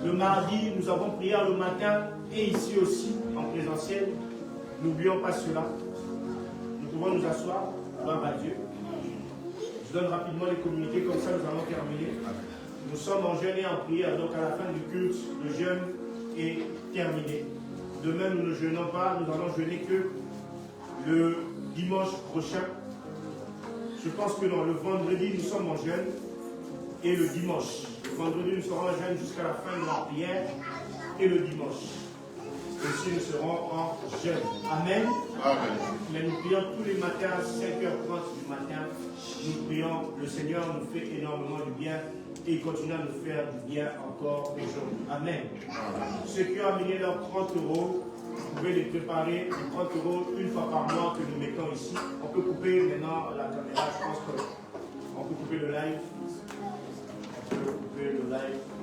Le mardi, nous avons prière le matin et ici aussi, en présentiel. N'oublions pas cela. Nous pouvons nous asseoir, gloire à Dieu. Je donne rapidement les communiqués, comme ça nous allons terminer. Nous sommes en jeûne et en prière, donc à la fin du culte, le jeûne est terminé. Demain, nous ne jeûnons pas, nous allons jeûner que le dimanche prochain. Je pense que non, le vendredi, nous sommes en jeûne et le dimanche. Le vendredi, nous serons en jeûne jusqu'à la fin de la prière et le dimanche. Aussi, nous serons en jeûne. Amen. Amen. Mais nous prions tous les matins à 5h30 du matin. Nous prions, le Seigneur nous fait énormément du bien et il continue à nous faire du bien encore aujourd'hui. Amen. Ceux qui ont amené leurs 30 euros, vous pouvez les préparer, les 30 euros une fois par mois que nous mettons ici. On peut couper maintenant la caméra, je pense qu'on peut couper le live. On peut couper le live.